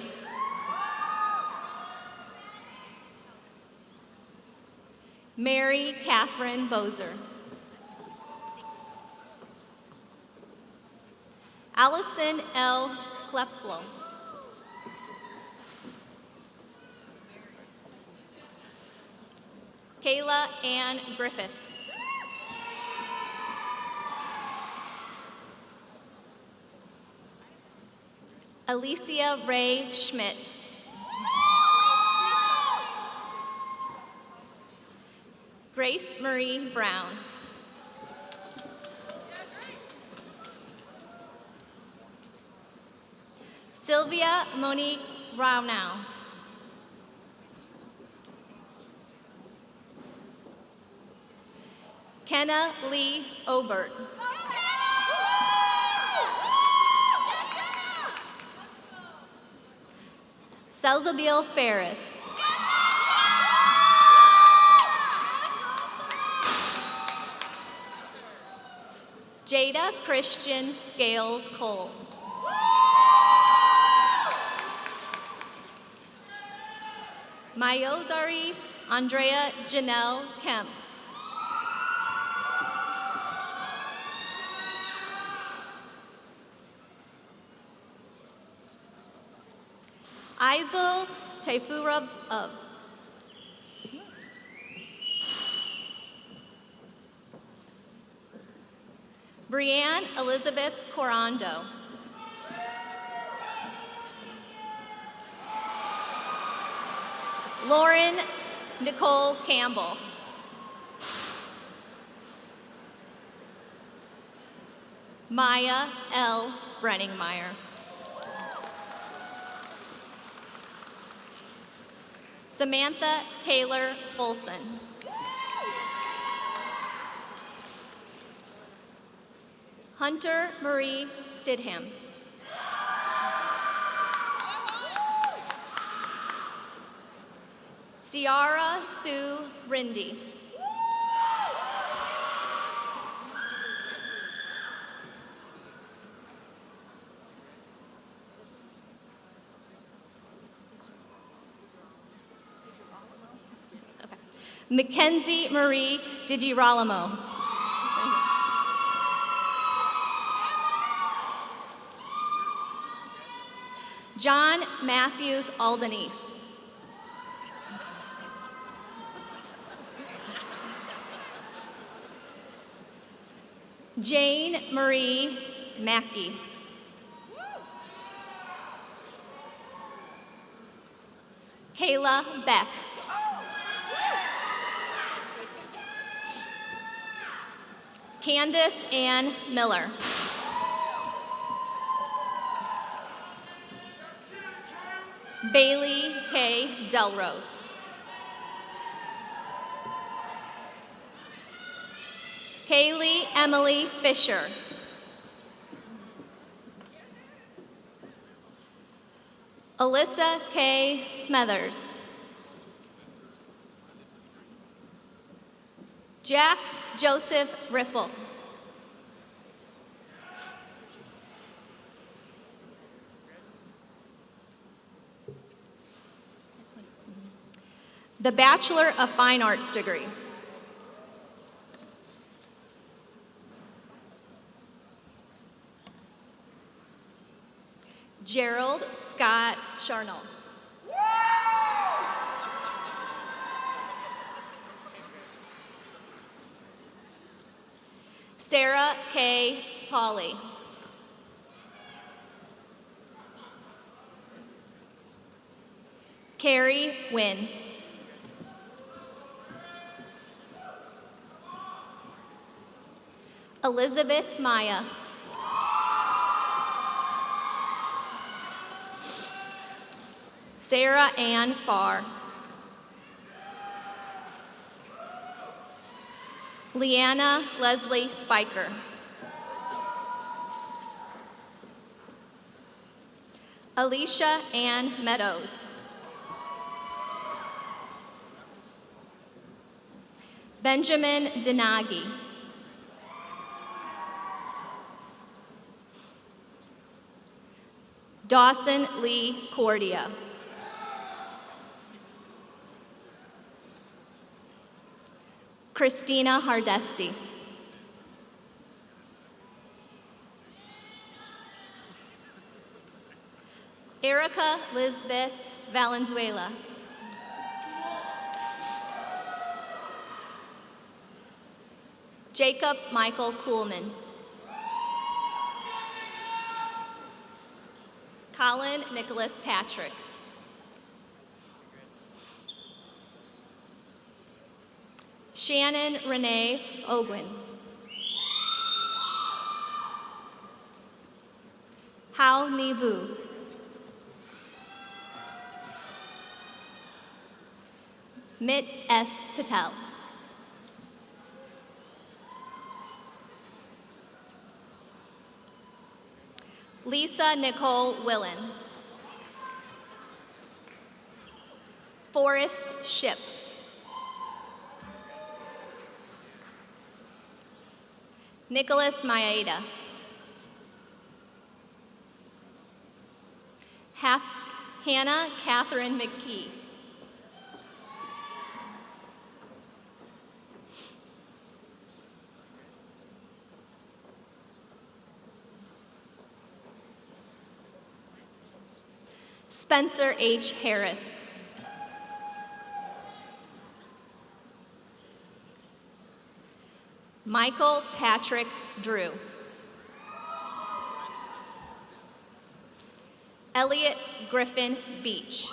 Mary Catherine Bozer. Allison L. Kleplo. Kayla Ann Griffith. Alicia Ray Schmidt. Grace Marie Brown. Sylvia Monique Raunow. Kenna Lee Obert. Selzabil Ferris. Jada Christian Scales Cole. Mayozari Andrea Janelle Kemp. Isel Tefura of. Brianne Elizabeth Corando. Lauren Nicole Campbell. Maya L. Brenningmeyer. Samantha Taylor Folson. Hunter Marie Stidham. Ciara Sue Rindy. Mackenzie Marie DiGirolamo. John Matthews Aldenese. Jane Marie Mackey. Kayla Beck. Candace Ann Miller. Bailey K. Delrose. Kaylee Emily Fisher. Alyssa K. Smethers. Jack Joseph Riffle. The Bachelor of Fine Arts degree. Gerald Scott Charnel. Sarah K. Tolley. Carrie Wynn. Elizabeth Maya. Sarah Ann Farr. Leanna Leslie Spiker. Alicia Ann Meadows. Benjamin Denagi. Dawson Lee Cordia. Christina Hardesti. Erica Lisbeth Valenzuela. Jacob Michael Kuhlman. Colin Nicholas Patrick. Shannon Renee Ogwin. Hao Ni Vu. Mit S. Patel. Lisa Nicole Willen. Forrest Ship. Nicholas Maeda. Hannah Catherine McKee. Spencer H. Harris. Michael Patrick Drew. Elliot Griffin Beach.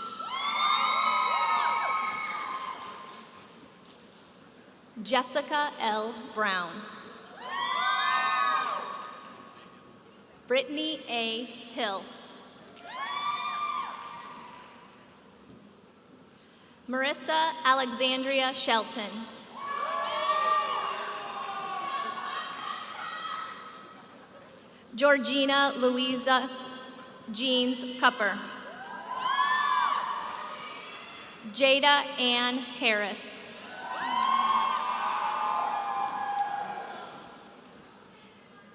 Jessica L. Brown. Brittany A. Hill. Marissa Alexandria Shelton. Georgina Louisa Jeans Cupper. Jada Ann Harris.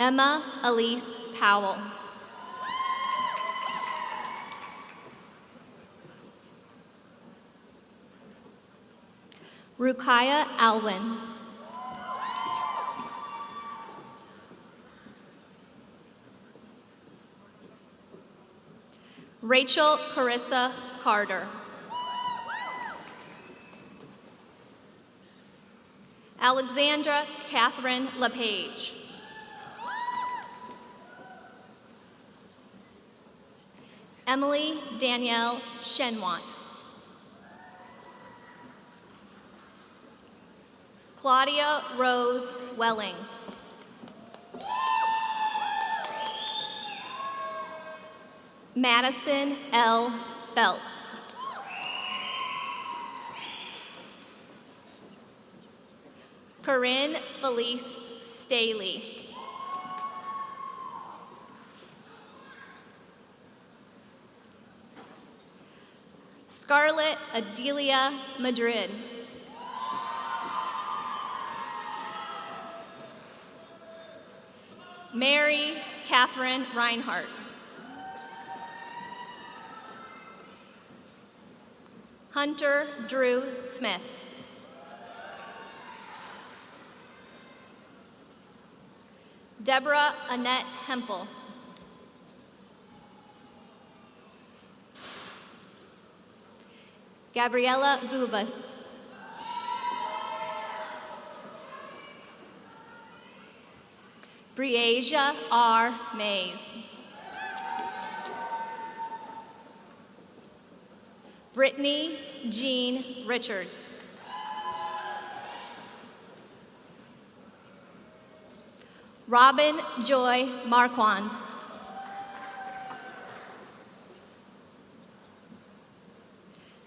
Emma Elise Powell. Rukiah Alwyn. Rachel Carissa Carter. Alexandra Catherine LePage. Emily Danielle Shenwant. Claudia Rose Welling. Madison L. Belts. Corinne Felice Staley. Scarlett Adelia Madrid. Mary Catherine Reinhardt. Hunter Drew Smith. Deborah Annette Hempel. Gabriella Gubas. Breasia R. Mays. Brittany Jean Richards. Robin Joy Marquand.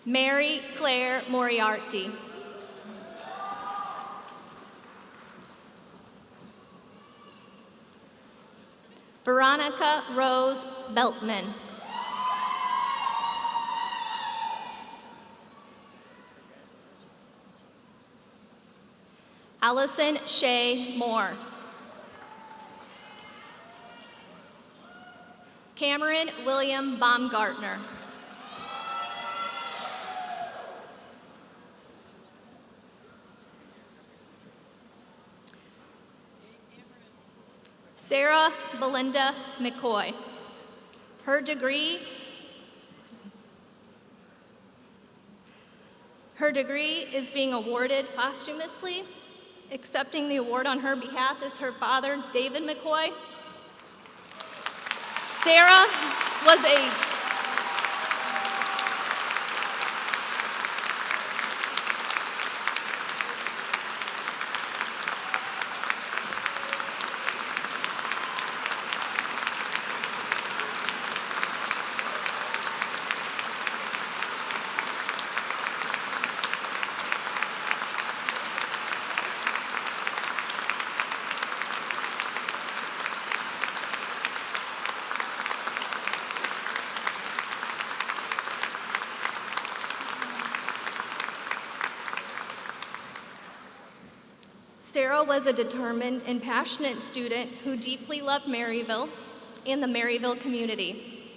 Mary Claire Moriarty. Veronica Rose Beltman. Allison Shea Moore. Cameron William Baumgartner. Sarah Belinda McCoy. Her degree is being awarded posthumously. Accepting the award on her behalf is her father, David McCoy. Sarah was a Sarah was a determined and passionate student who deeply loved Maryville and the Maryville community.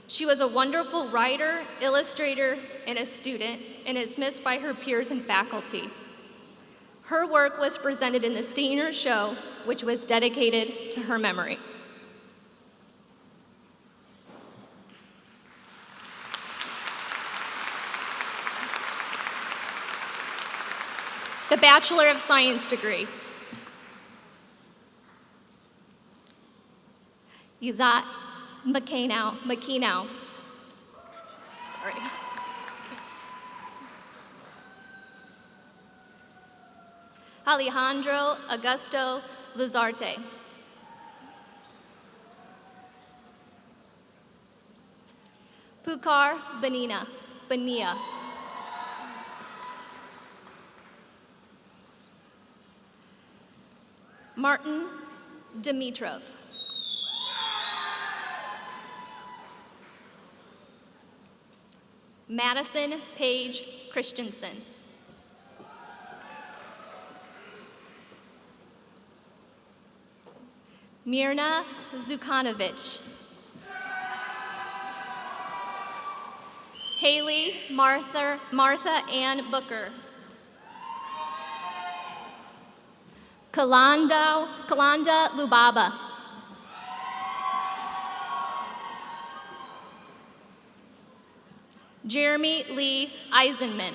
She was a wonderful writer, illustrator, and a student, and is missed by her peers and faculty. Her work was presented in the Steiner Show, which was dedicated to her memory. The Bachelor of Science degree. Izat Makinow. Sorry. Alejandro Augusto Luzarte. Pukar Bania. Martin Dimitrov. Madison Paige Christensen. Mirna Zukanovich. Haley Martha Ann Booker. Kalanda Lubaba. Jeremy Lee Eisenman.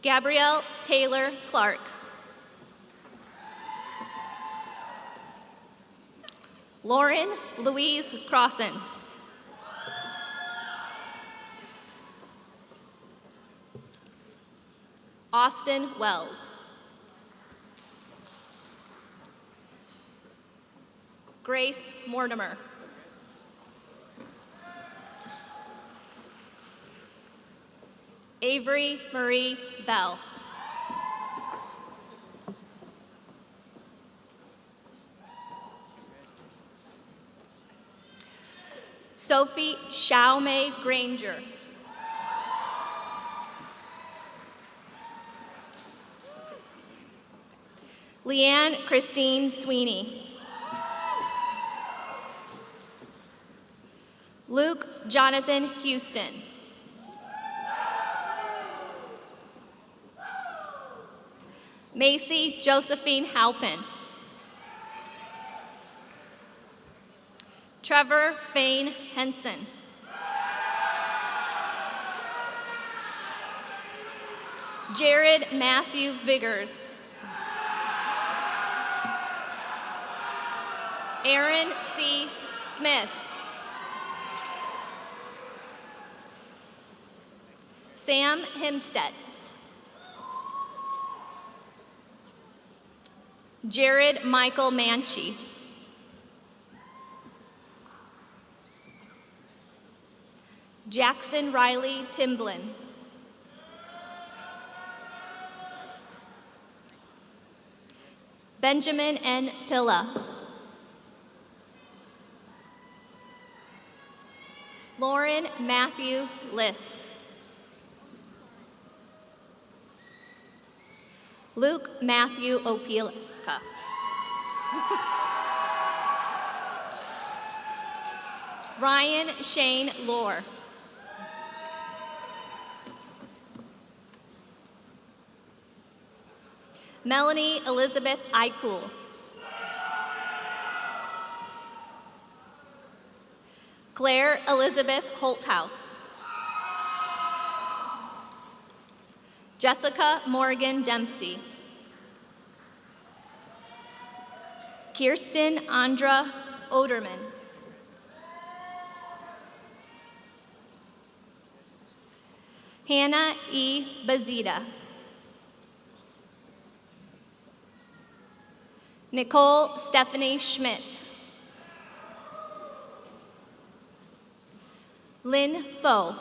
Gabrielle Taylor Clark. Lauren Louise Crossan. Austin Wells. Grace Mortimer. Avery Marie Bell. Sophie Xiaomei Granger. Leanne Christine Sweeney. Luke Jonathan Houston. Macy Josephine Halpin. Trevor Fane Henson. Jared Matthew Viggers. Aaron C. Smith. Sam Himstead. Jared Michael Manchi. Jackson Riley Timblin. Benjamin N. Pilla. Lauren Matthew Liss. Luke Matthew Opelka. Ryan Shane Lohr. Melanie Elizabeth Eichel. Claire Elizabeth Holthouse. Jessica Morgan Dempsey. Kirsten Andra Oderman. Hannah E. Bazida. Nicole Stephanie Schmidt. Lynn Foe.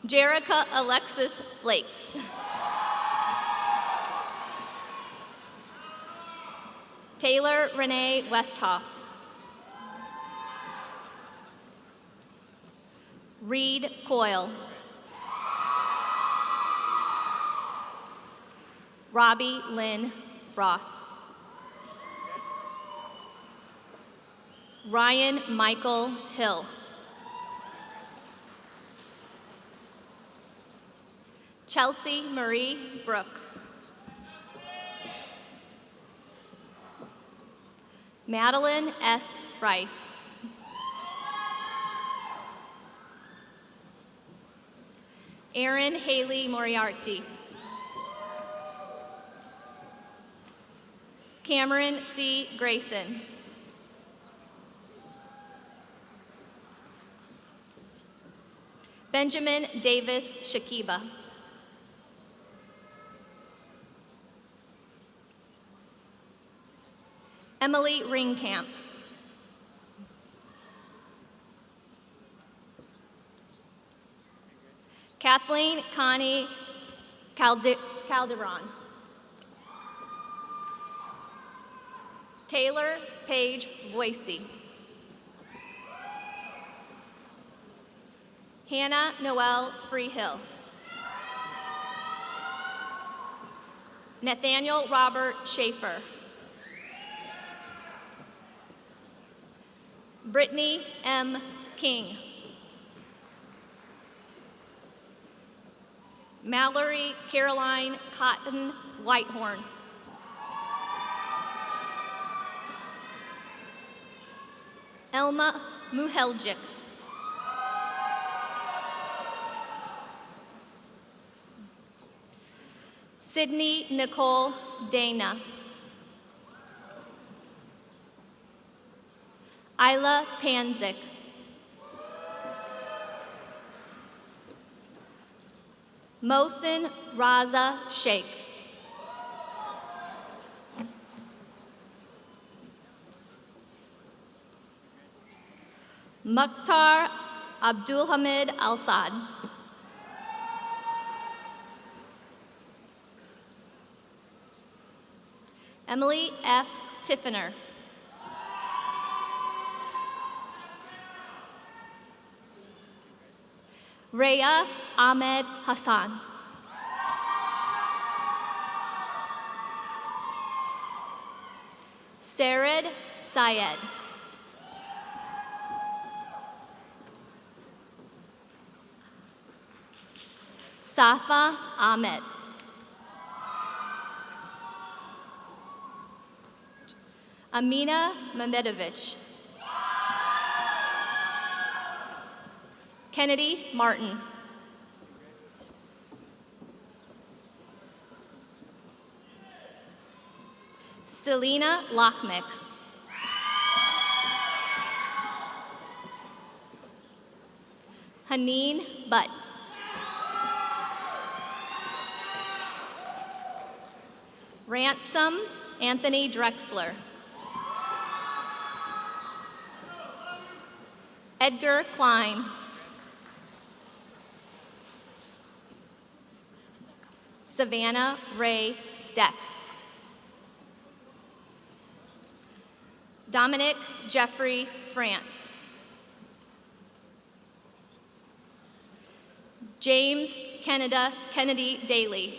Jerica Alexis Flakes. Taylor Renee Westhoff. Reed Coyle. Robbie Lynn Ross. Ryan Michael Hill. Chelsea Marie Brooks. Madeline S. Rice. Erin Haley Moriarty. Cameron C. Grayson. Benjamin Davis Shakiba. Emily Ringkamp. Kathleen Connie Calderon. Taylor Paige Boise. Hannah Noel Freehill. Nathaniel Robert Schaefer. Brittany M. King. Mallory Caroline Cotton Whitehorn. Elma Muheljic. Sydney Nicole Dana. Isla Panzik. Mohsin Raza Sheikh. Mukhtar Abdulhamid Al-Sad. Emily F. Tiffiner. Rhea Ahmed Hassan. Sarid Syed. Safa Ahmed. Amina Mamedovich. Kennedy Martin. Selena Lockmick. Haneen Butt. Ransom Anthony Drexler. Edgar Klein. Savannah Ray Steck. Dominic Jeffrey France. James Kennedy Daly.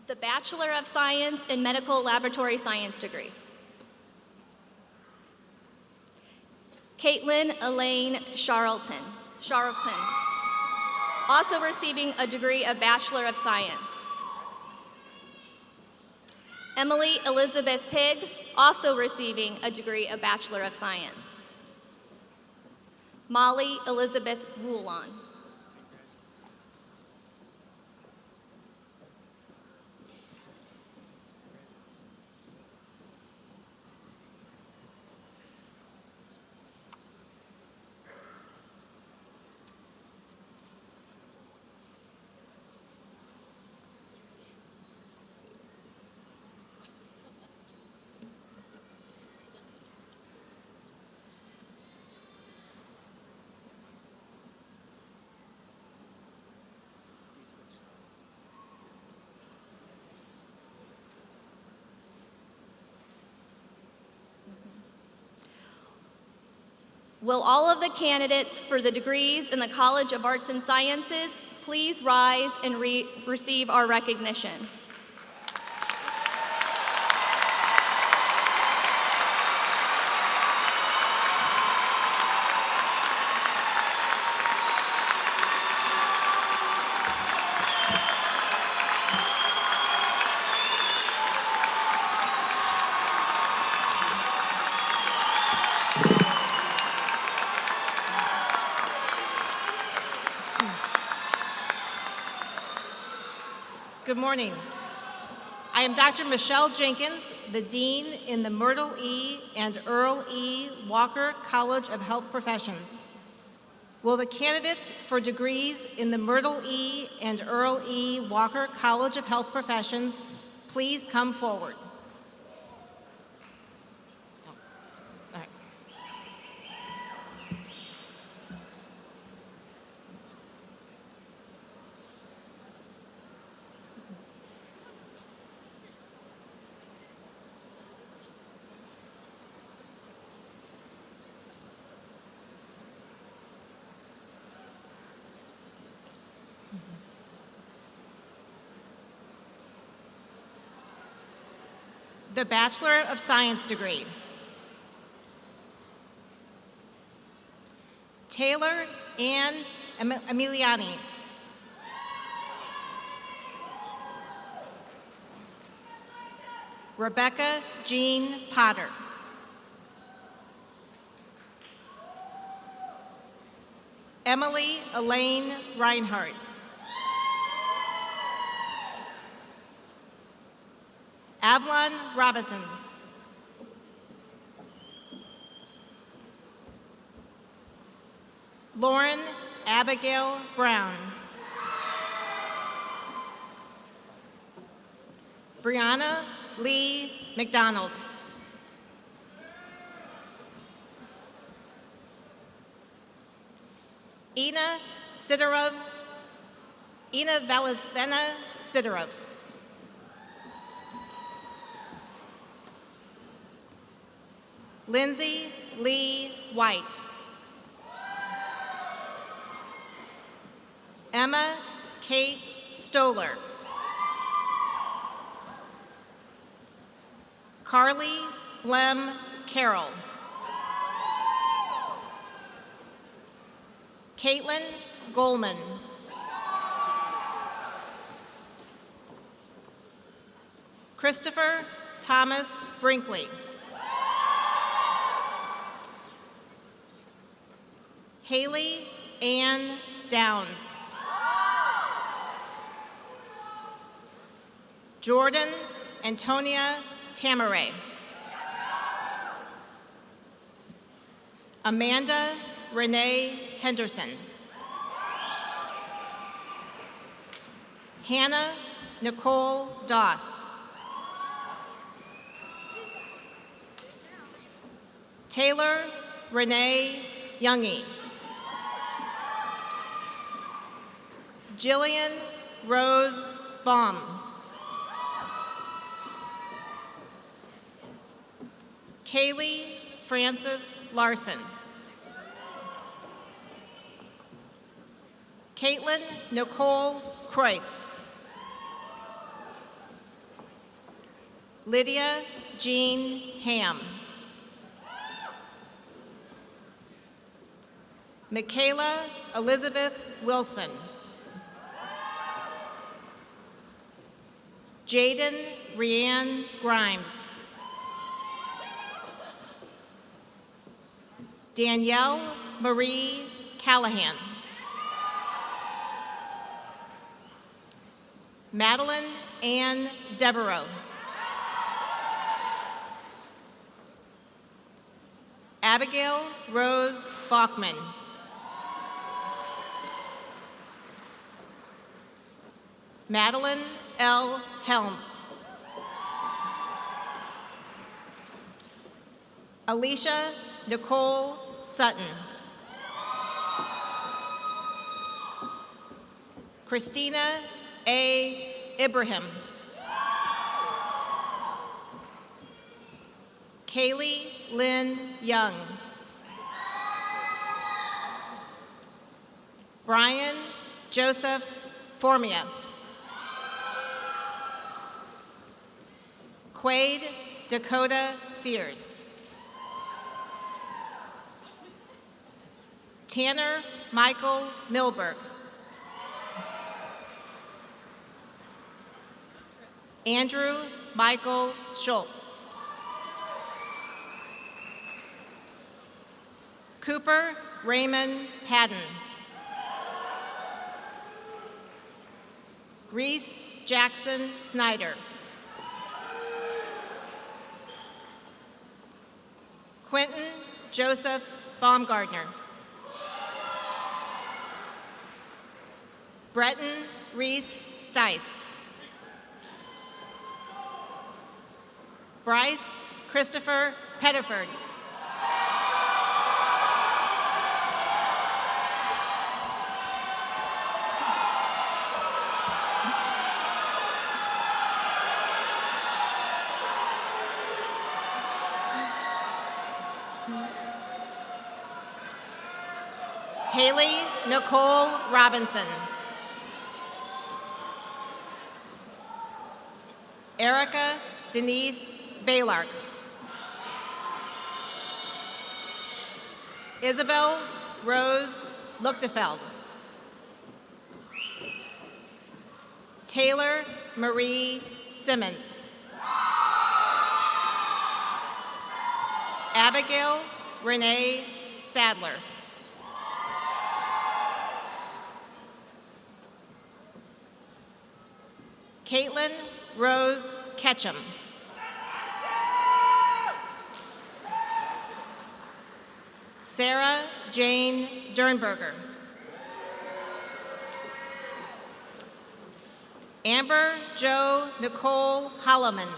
The Bachelor of Science in Medical Laboratory Science degree. Caitlin Elaine Charlton, also receiving a degree of Bachelor of Science. Emily Elizabeth Pigg, also receiving a degree of Bachelor of Science. Molly Elizabeth Rulon. Will all of the candidates for the degrees in the College of Arts and Sciences please rise and receive our recognition? Good morning. I am Dr. Michelle Jenkins, the Dean in the Myrtle E. and Earl E. Walker College of Health Professions. Will the candidates for degrees in the Myrtle E. and Earl E. Walker College of Health Professions please come forward? All right. The Bachelor of Science degree. Taylor Ann Emiliani. Rebecca Jean Potter. Emily Elaine Reinhardt. Avalon Robinson. Lauren Abigail Brown. Brianna Lee McDonald. Ina Valisvena Sidorov. Lindsay Lee White. Emma Kate Stoller. Carly Blem Carroll. Caitlin Goldman. Christopher Thomas Brinkley. Haley Ann Downs. Jordan Antonia Tamaray. Amanda Renee Henderson. Hannah Nicole Doss. Taylor Renee Youngie. Jillian Rose Baum. Kaylee Frances Larson. Caitlin Nicole Kreutz. Lydia Jean Ham. Michaela Elizabeth Wilson. Jaden Rianne Grimes. Danielle Marie Callahan. Madeline Ann Devereaux. Abigail Rose Bachman. Madeline L. Helms. Alicia Nicole Sutton. Christina A. Ibrahim. Kaylee Lynn Young. Brian Joseph Formia. Quaid Dakota Fears. Tanner Michael Milberg. Andrew Michael Schultz. Cooper Raymond Padden. Reese Jackson Snyder. Quentin Joseph Baumgardner. Breton Reese Stice. Bryce Christopher Pettiford. Haley Nicole Robinson. Erica Denise Baylark. Isabel Rose Luchtefeld. Taylor Marie Simmons. Abigail Renee Sadler. Caitlin Rose Ketchum. Sarah Jane Dernberger. Amber Jo Nicole Holloman.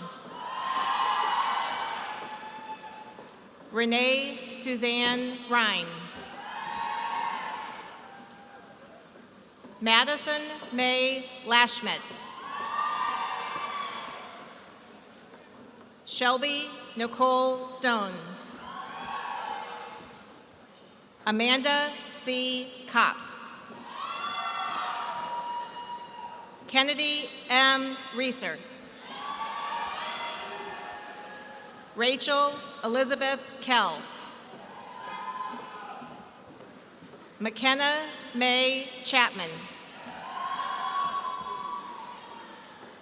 Renee Suzanne Rhine. Madison May Lashmet. Shelby Nicole Stone. Amanda C. Kopp. Kennedy M. Reeser. Rachel Elizabeth Kell. McKenna May Chapman.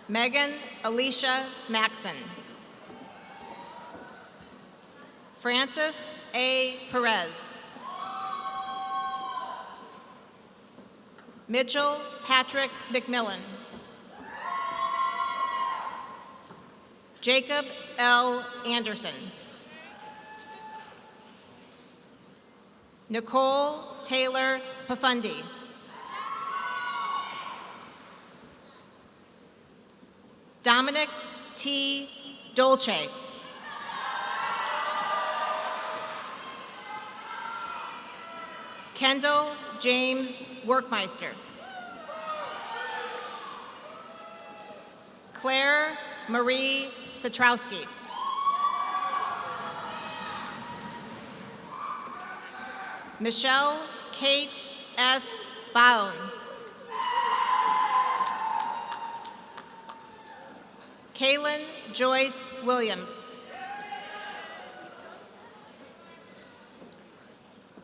Megan Alicia Maxon. Francis A. Perez. Mitchell Patrick McMillan. Jacob L. Anderson. Nicole Taylor Pafundi. Dominic T. Dolce. Kendall James Workmeister. Claire Marie Satrowski. Michelle Kate S. Baun. Kaylin Joyce Williams.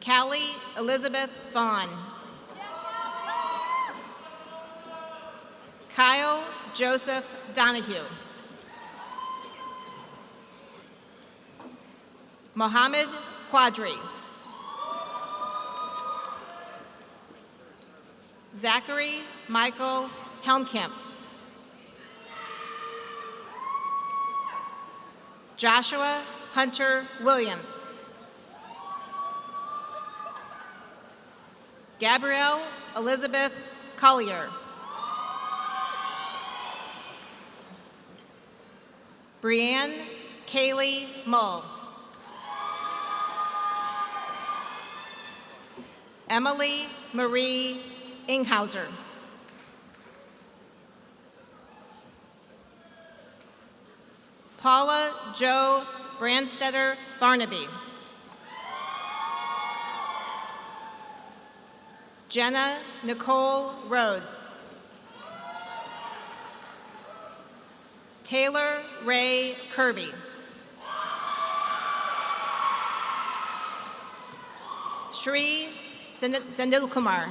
Callie Elizabeth Vaughn. Kyle Joseph Donahue. Mohammed Quadri. Zachary Michael Helmkamp. Joshua Hunter Williams. Gabrielle Elizabeth Collier. Brianne Kaylee Mull. Emily Marie Inghauser. Paula Jo Brandstetter Barnaby. Jenna Nicole Rhodes. Taylor Ray Kirby. Shri Sendilkumar.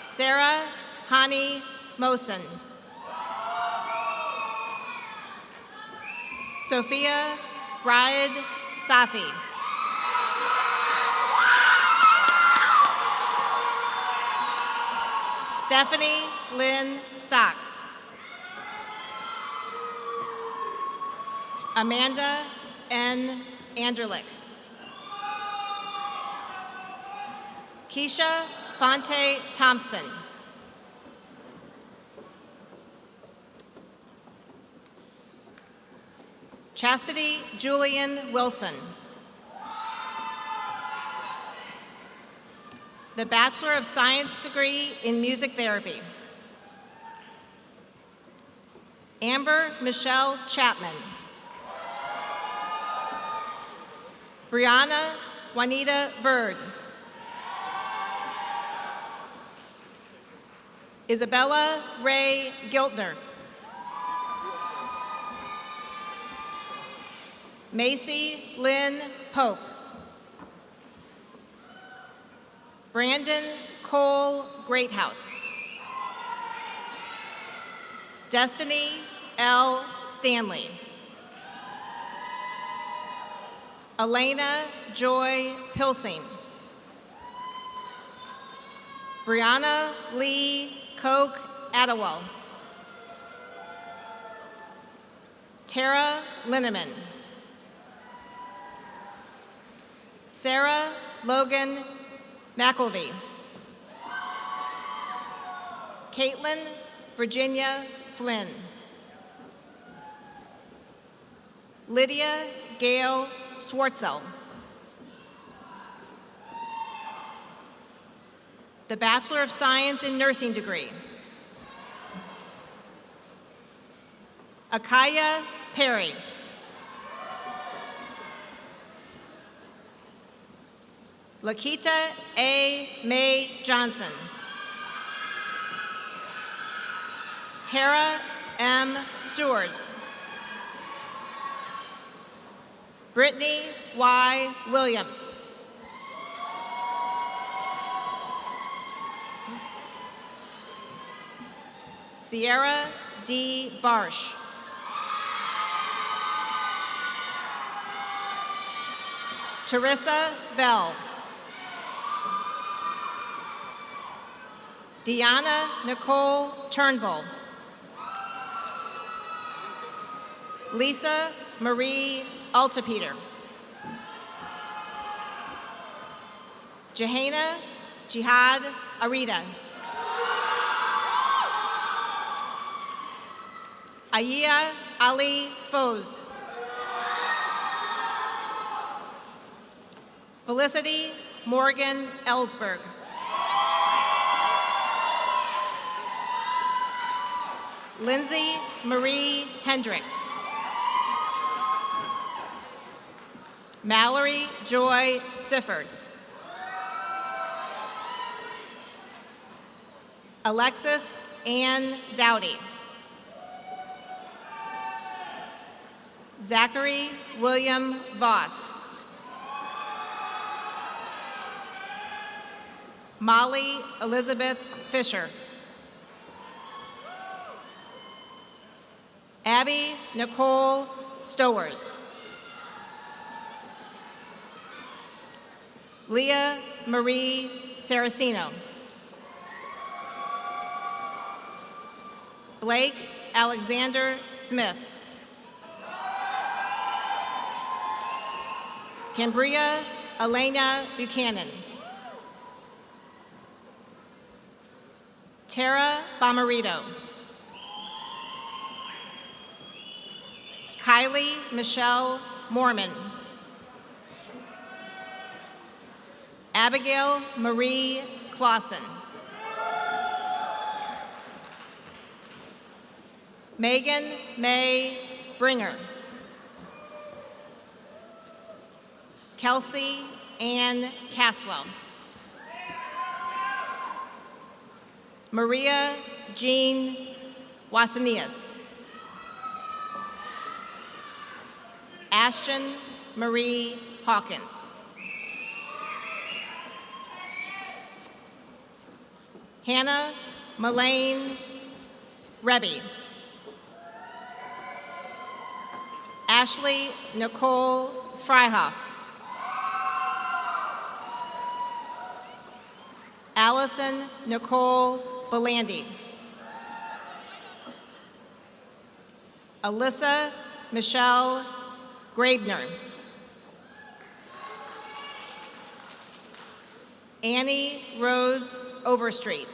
Sarah Hani Mosen. Sophia Raed Safi. Stephanie Lynn Stock. Amanda N. Anderlich. Keisha Fonte Thompson. Chastity Julian Wilson. The Bachelor of Science degree in Music Therapy. Amber Michelle Chapman. Brianna Juanita Bird. Isabella Ray Giltner. Macy Lynn Pope. Brandon Cole Greathouse. Destiny L. Stanley. Elena Joy Pilsing. Brianna Lee Koch Attawell. Tara Linneman. Sarah Logan McElvey. Caitlin Virginia Flynn. Lydia Gail Swartzel. The Bachelor of Science in Nursing degree. Akaya Perry. Lakita A. May Johnson. Tara M. Stewart. Brittany Y. Williams. Sierra D. Barsh. Teresa Bell. Deanna Nicole Turnbull. Lisa Marie Altapeter. Jahana Jihad Arita. Aya Ali Foz. Felicity Morgan Ellsberg. Lindsay Marie Hendricks. Mallory Joy Sifford. Alexis Ann Dowdy. Zachary William Voss. Molly Elizabeth Fisher. Abby Nicole Stowers. Leah Marie Saraceno. Blake Alexander Smith. Cambria Elena Buchanan. Tara Bomarito. Kylie Michelle Mormon. Abigail Marie Clausen. Megan May Bringer. Kelsey Ann Caswell. Maria Jean Wasanias. Ashton Marie Hawkins. Hannah Malane Rebbe. Ashley Nicole Freihoff. Allison Nicole Belandi. Alyssa Michelle Grabner. Annie Rose Overstreet.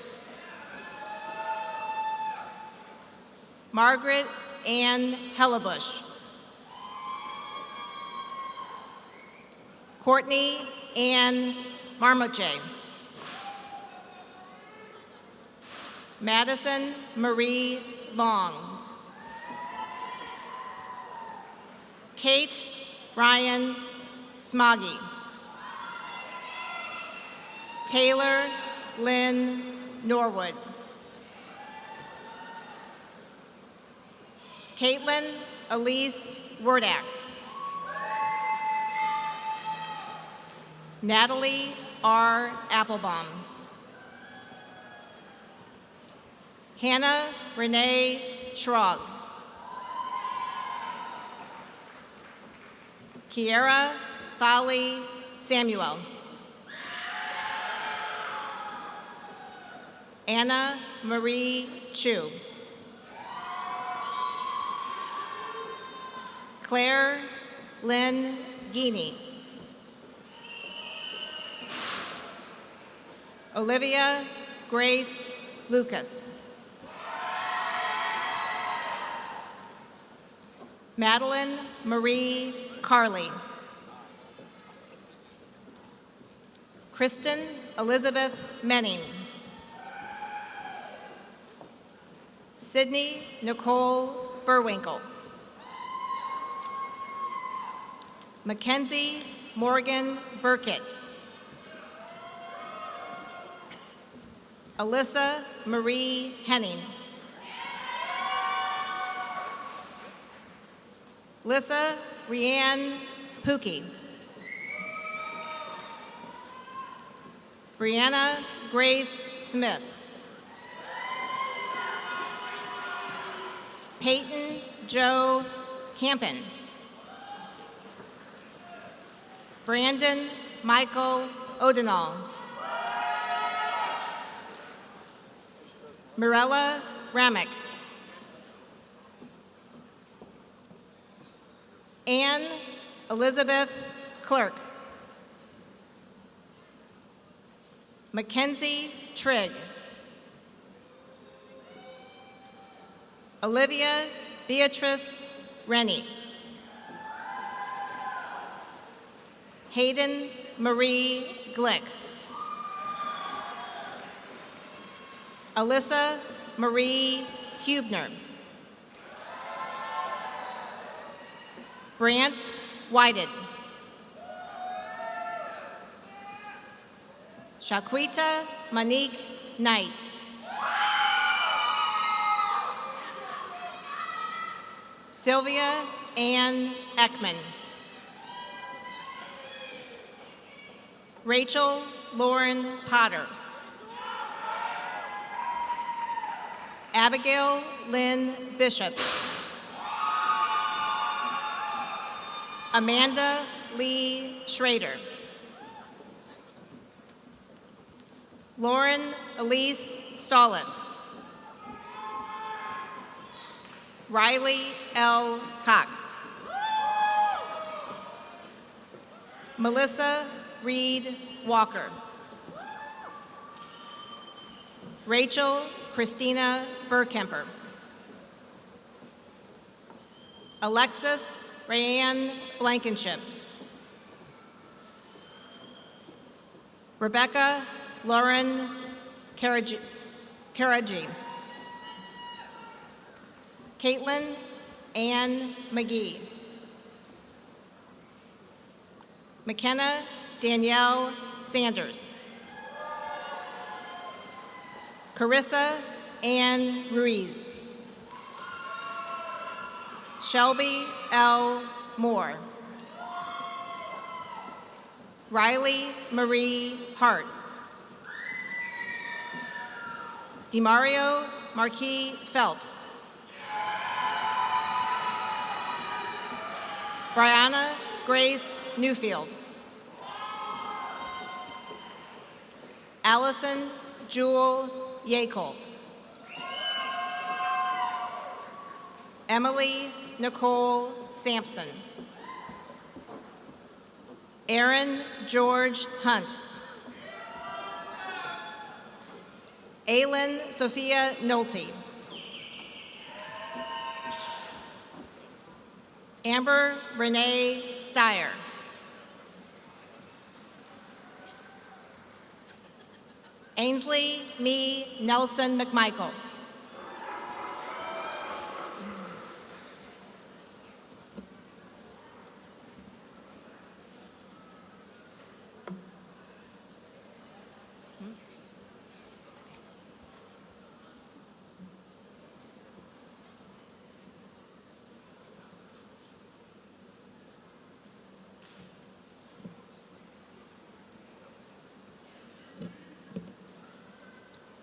Margaret Ann Hellebush. Courtney Ann Marmoche. Madison Marie Long. Kate Ryan Smoggy. Taylor Lynn Norwood. Caitlin Elise Wordak. Natalie R. Applebaum. Hannah Renee Schrog. Kiera Thali Samuel. Anna Marie Chu. Claire Lynn Geeney. Olivia Grace Lucas. Madeline Marie Carley. Kristen Elizabeth Menning. Sydney Nicole Burwinkle. Mackenzie Morgan Burkett. Alyssa Marie Henning. Lissa Rianne Pookie. Brianna Grace Smith. Peyton Joe Campen. Brandon Michael Odenall. Mirella Ramick. Anne Elizabeth Clerk. Mackenzie Trigg. Olivia Beatrice Rennie. Hayden Marie Glick. Alyssa Marie Hubner. Brant Whited. Shaquita Monique Knight. Sylvia Ann Ekman. Rachel Lauren Potter. Abigail Lynn Bishop. Amanda Lee Schrader. Lauren Elise Stolitz. Riley L. Cox. Melissa Reed Walker. Rachel Christina Burkemper. Alexis Rayanne Blankenship. Rebecca Lauren Karaji. Caitlin Ann McGee. McKenna Danielle Sanders. Carissa Ann Ruiz. Shelby L. Moore. Riley Marie Hart. DeMario Marquis Phelps. Brianna Grace Newfield. Allison Jewel Yackel. Emily Nicole Sampson. Aaron George Hunt. Aylin Sophia Nolte. Amber Renee Steyer. Ainsley Me Nelson McMichael.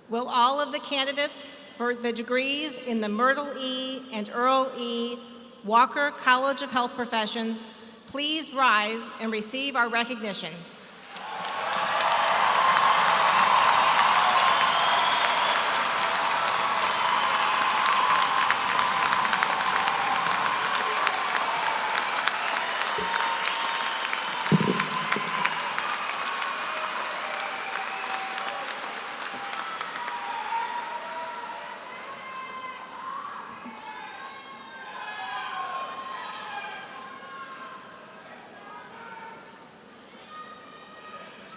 Will all of the candidates for the degrees in the Myrtle E. and Earl E. Walker College of Health Professions please rise and receive our recognition?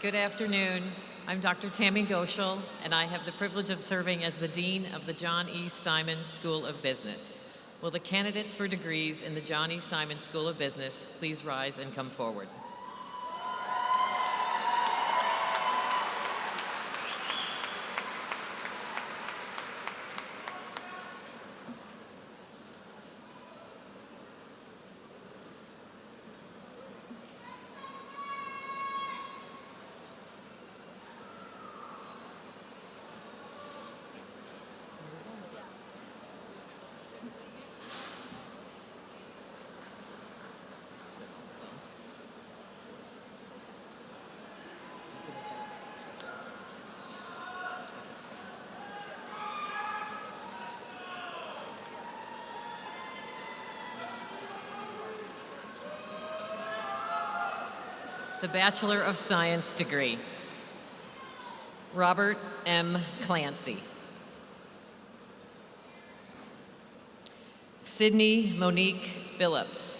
Good afternoon. I'm Dr. Tammy Goschel, and I have the privilege of serving as the Dean of the John E. Simon School of Business. Will the candidates for degrees in the John E. Simon School of Business please rise and come forward? The Bachelor of Science degree. Robert M. Clancy. Sydney Monique Billups.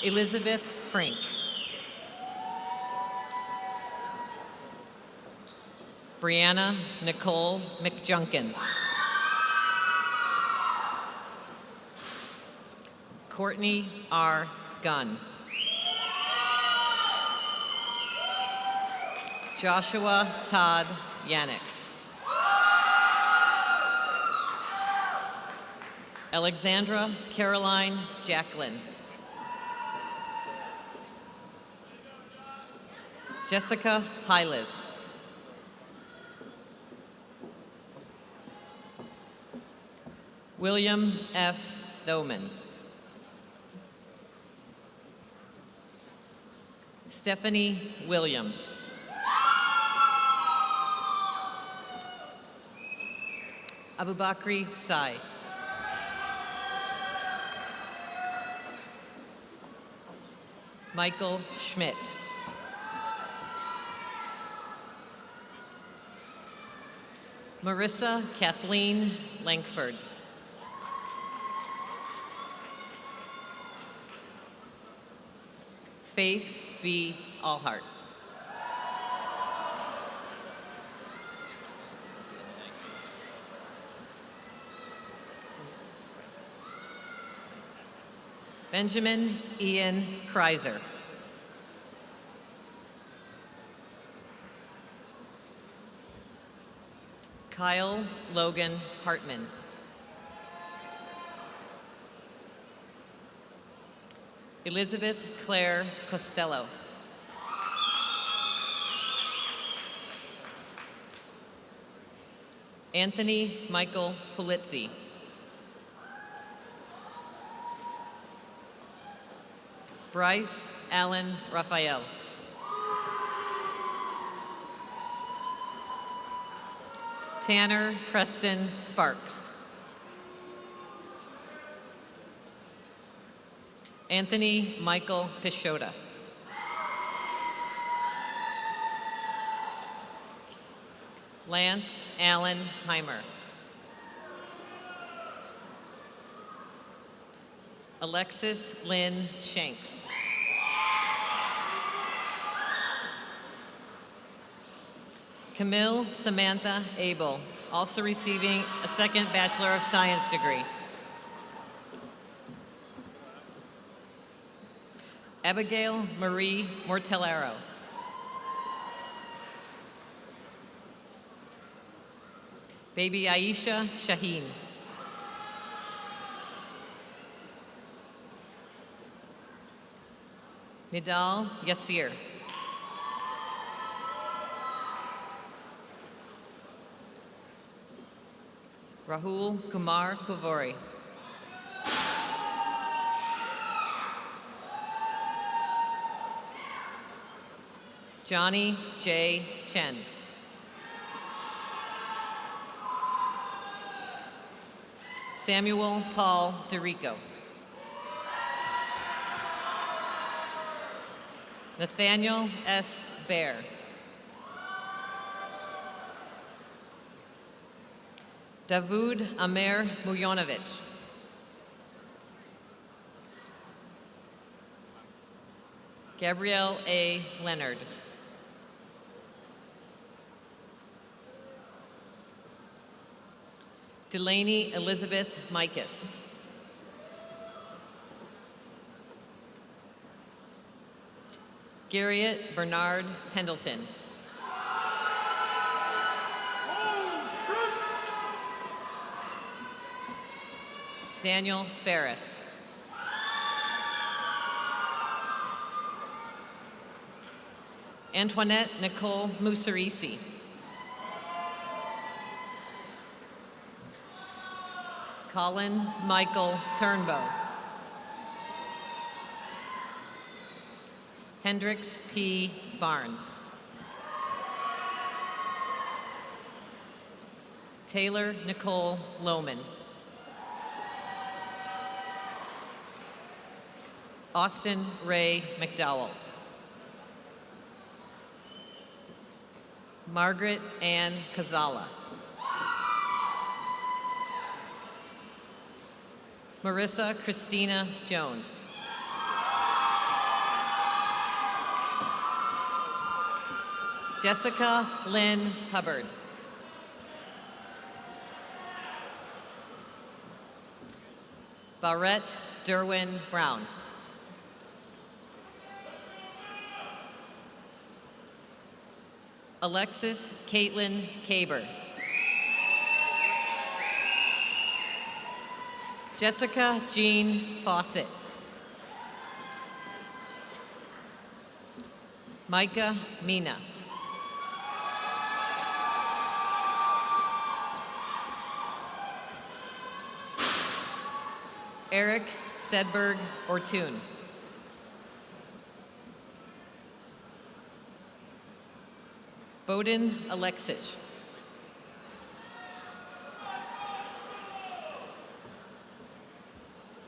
Elizabeth Frink. Brianna Nicole McJunkins. Courtney R. Gunn. Joshua Todd Yannick. Alexandra Caroline Jacqueline. Jessica Hyles. William F. Thoman. Stephanie Williams. Abubakri Sai. Michael Schmidt. Marissa Kathleen Lankford. Faith B. Allhart. Benjamin Ian Kreiser. Kyle Logan Hartman. Elizabeth Claire Costello. Anthony Michael Pulizzi. Bryce Allen Raphael. Tanner Preston Sparks. Anthony Michael Pishota. Lance Allen Heimer. Alexis Lynn Shanks. Camille Samantha Abel, also receiving a second Bachelor of Science degree. Abigail Marie Mortellaro. Baby Aisha Shaheen. Nidal Yassir. Rahul Kumar Kuvori. Johnny J. Chen. Samuel Paul DeRico. Nathaniel S. Baer. Davud Amer Mujonovic. Gabrielle A. Leonard. Delaney Elizabeth Mikas. Garriott Bernard Pendleton. Daniel Ferris. Antoinette Nicole Musarisi. Colin Michael Turnbow. Hendrix P. Barnes. Taylor Nicole Lohman. Austin Ray McDowell. Margaret Ann Kazala. Marissa Christina Jones. Jessica Lynn Hubbard. Barrett Derwin Brown. Alexis Caitlin Kaber. Jessica Jean Fawcett. Micah Mina. Eric Sedberg Ortun. Bowden Alexich.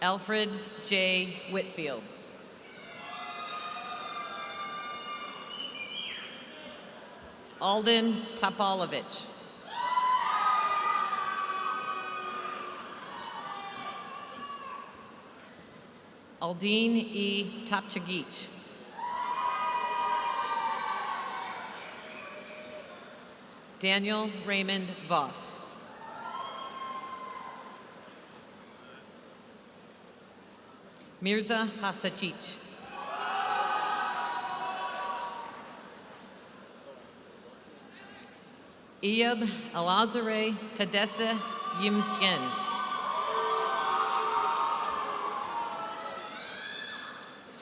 Alfred J. Whitfield. Alden Topolovich. Aldine E. Topchagich. Daniel Raymond Voss. Mirza Hasachich. Iyab Alazare Tadessa Yimshen.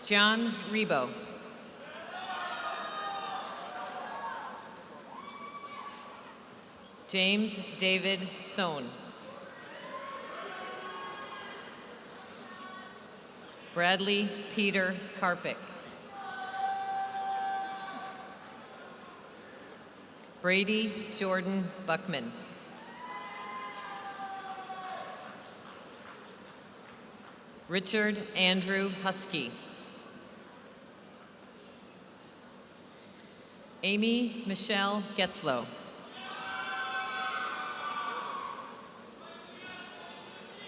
John Rebo. James David Sohn. Bradley Peter Karpik. Brady Jordan Buckman. Richard Andrew Husky. Amy Michelle Getzlow.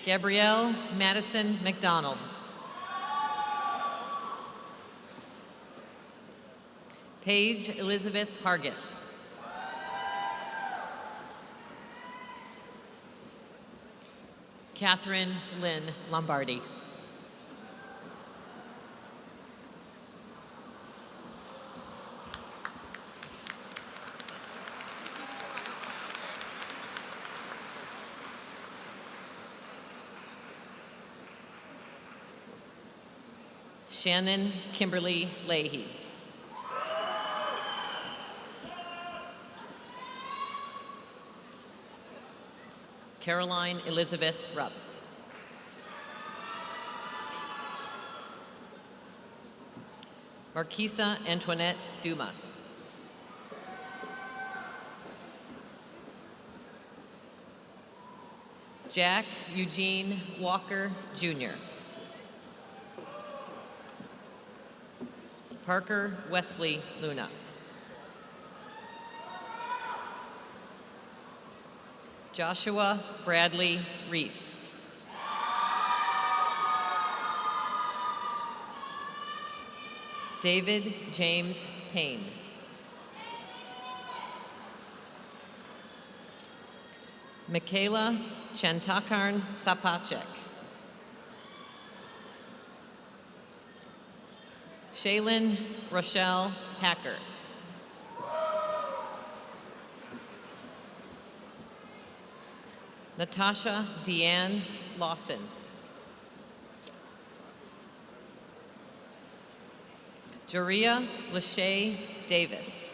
Gabrielle Madison McDonald. Paige Elizabeth Hargis. Catherine Lynn Lombardi. Shannon Kimberly Leahy. Caroline Elizabeth Rupp. Marquisa Antoinette Dumas. Jack Eugene Walker, Jr. Parker Wesley Luna. Joshua Bradley Reese. David James Payne. Michaela Chantakarn Sapacek. Shaylin Rochelle Hacker. Natasha Deanne Lawson. Joria Lachey Davis.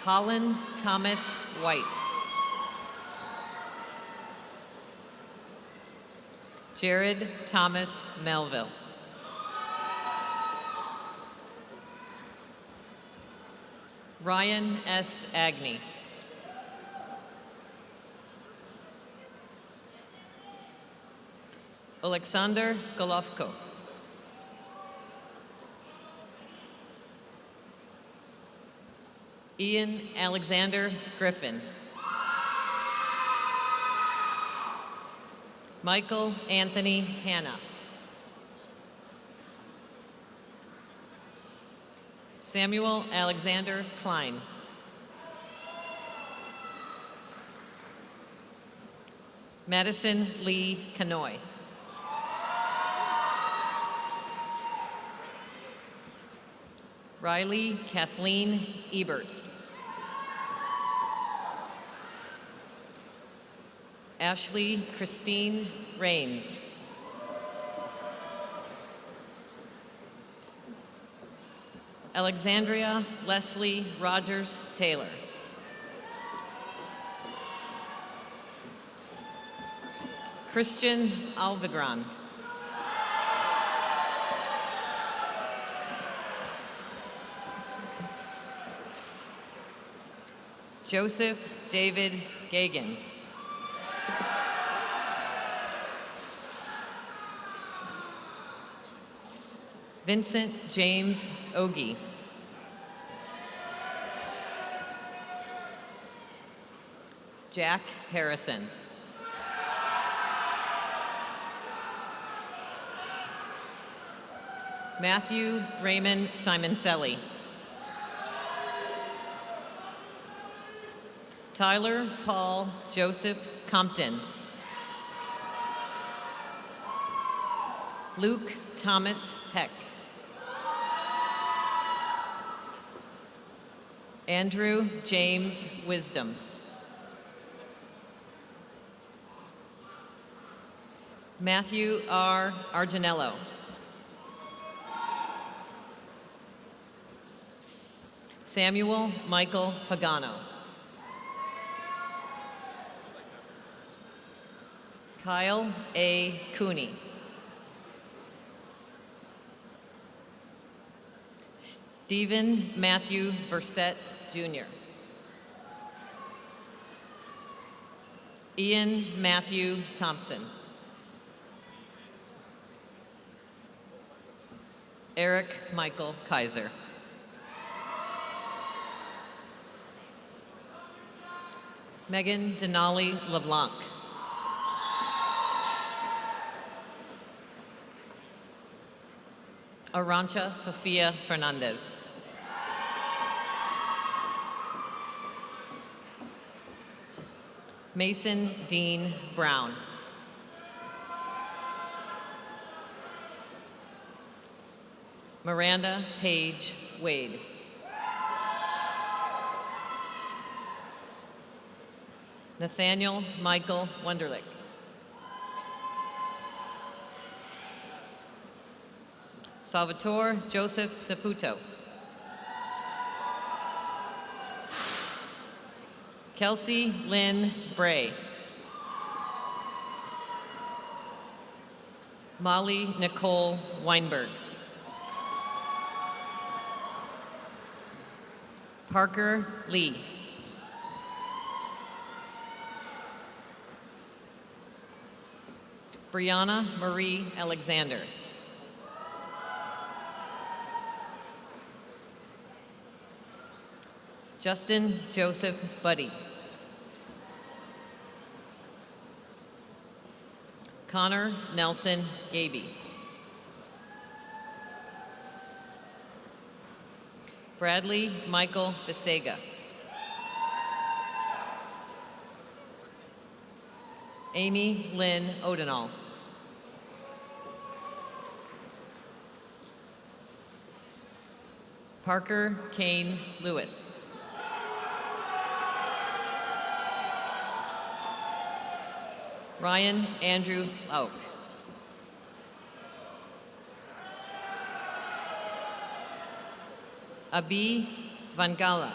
Colin Thomas White. Jared Thomas Melville. Ryan S. Agnew. Alexander Golovko. Ian Alexander Griffin. Michael Anthony Hanna. Samuel Alexander Klein. Madison Lee Canoy. Riley Kathleen Ebert. Ashley Christine Rains. Alexandria Leslie Rogers Taylor. Christian Alvigran. Joseph David Gagan. Vincent James Ogie. Jack Harrison. Matthew Raymond Simoncelli. Tyler Paul Joseph Compton. Luke Thomas Peck. Andrew James Wisdom. Matthew R. Arginello. Samuel Michael Pagano. Kyle A. Cooney. Stephen Matthew Bursett, Jr. Ian Matthew Thompson. Eric Michael Kaiser. Megan Denali LeBlanc. Arancha Sofia Fernandez. Mason Dean Brown. Miranda Page Wade. Nathaniel Michael Wunderlich. Salvatore Joseph Saputo. Kelsey Lynn Bray. Molly Nicole Weinberg. Parker Lee. Brianna Marie Alexander. Justin Joseph Buddy. Connor Nelson Gaby. Bradley Michael Besega. Amy Lynn Odenall. Parker Kane Lewis. Ryan Andrew Lauk. Abi Vangala.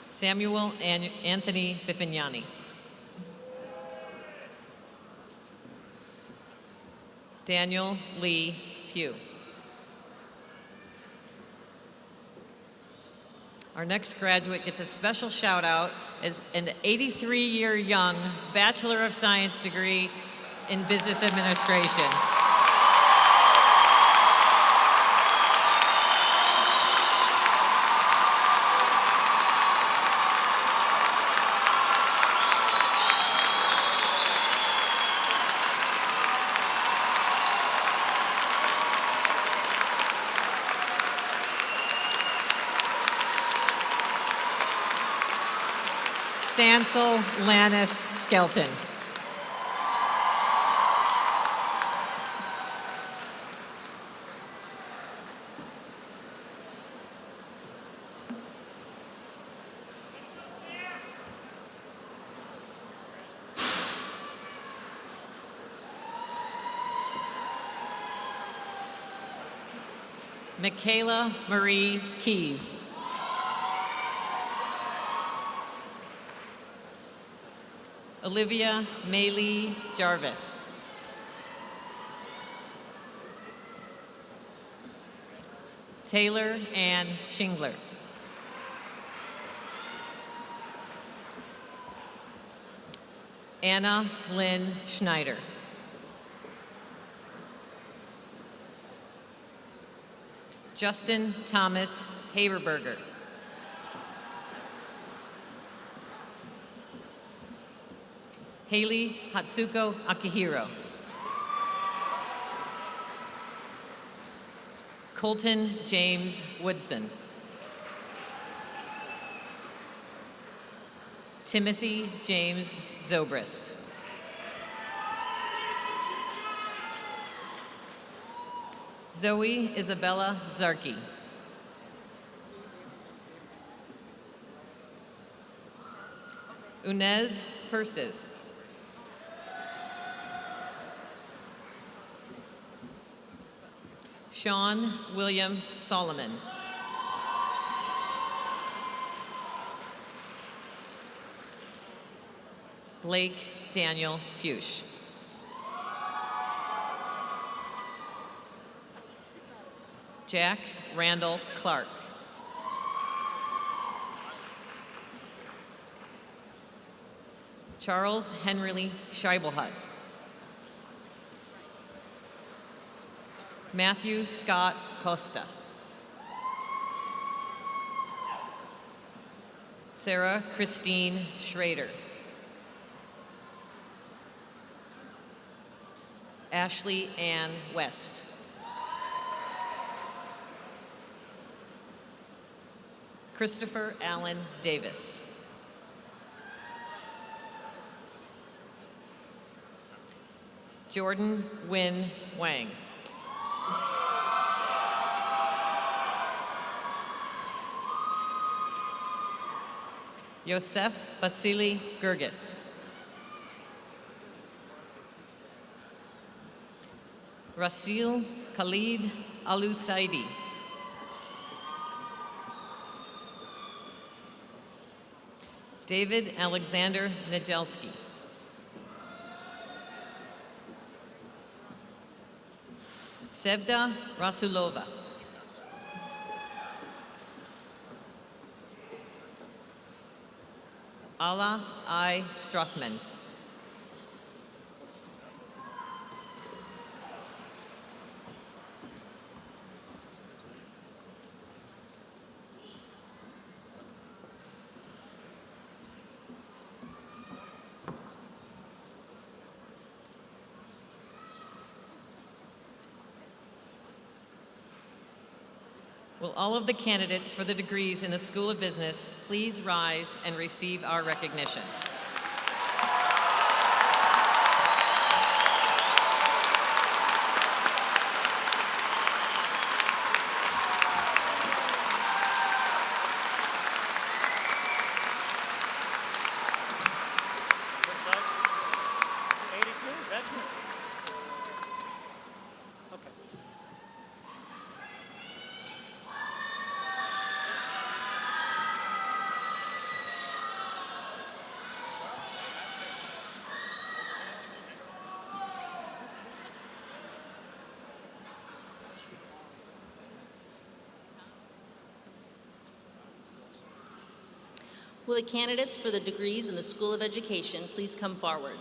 Samuel Anthony Bifignani. Daniel Lee Pugh. Our next graduate gets a special shout out as an 83-year young Bachelor of Science degree in Business Administration. Stancil Lannis Skelton. Michaela Marie Keys. Olivia Maylee Jarvis. Taylor Ann Shingler. Anna Lynn Schneider. Justin Thomas Haberberger. Haley Hatsuko Akihiro. Colton James Woodson. Timothy James Zobrist. Zoe Isabella Zarki. Unez Persis. Sean William Solomon. Blake Daniel Fuchs. Jack Randall Clark. Charles Henry Scheibelhut. Matthew Scott Costa. Sarah Christine Schrader. Ashley Ann West. Christopher Allen Davis. Jordan Wynn Wang. Yosef Vasily Gurgis. Rasil Khalid Alusaidi. David Alexander Nejelski. Sevda Rasulova. Ala I. Strothman. Will all of the candidates for the degrees in the School of Business please rise and receive our recognition? Will the candidates for the degrees in the School of Education please come forward?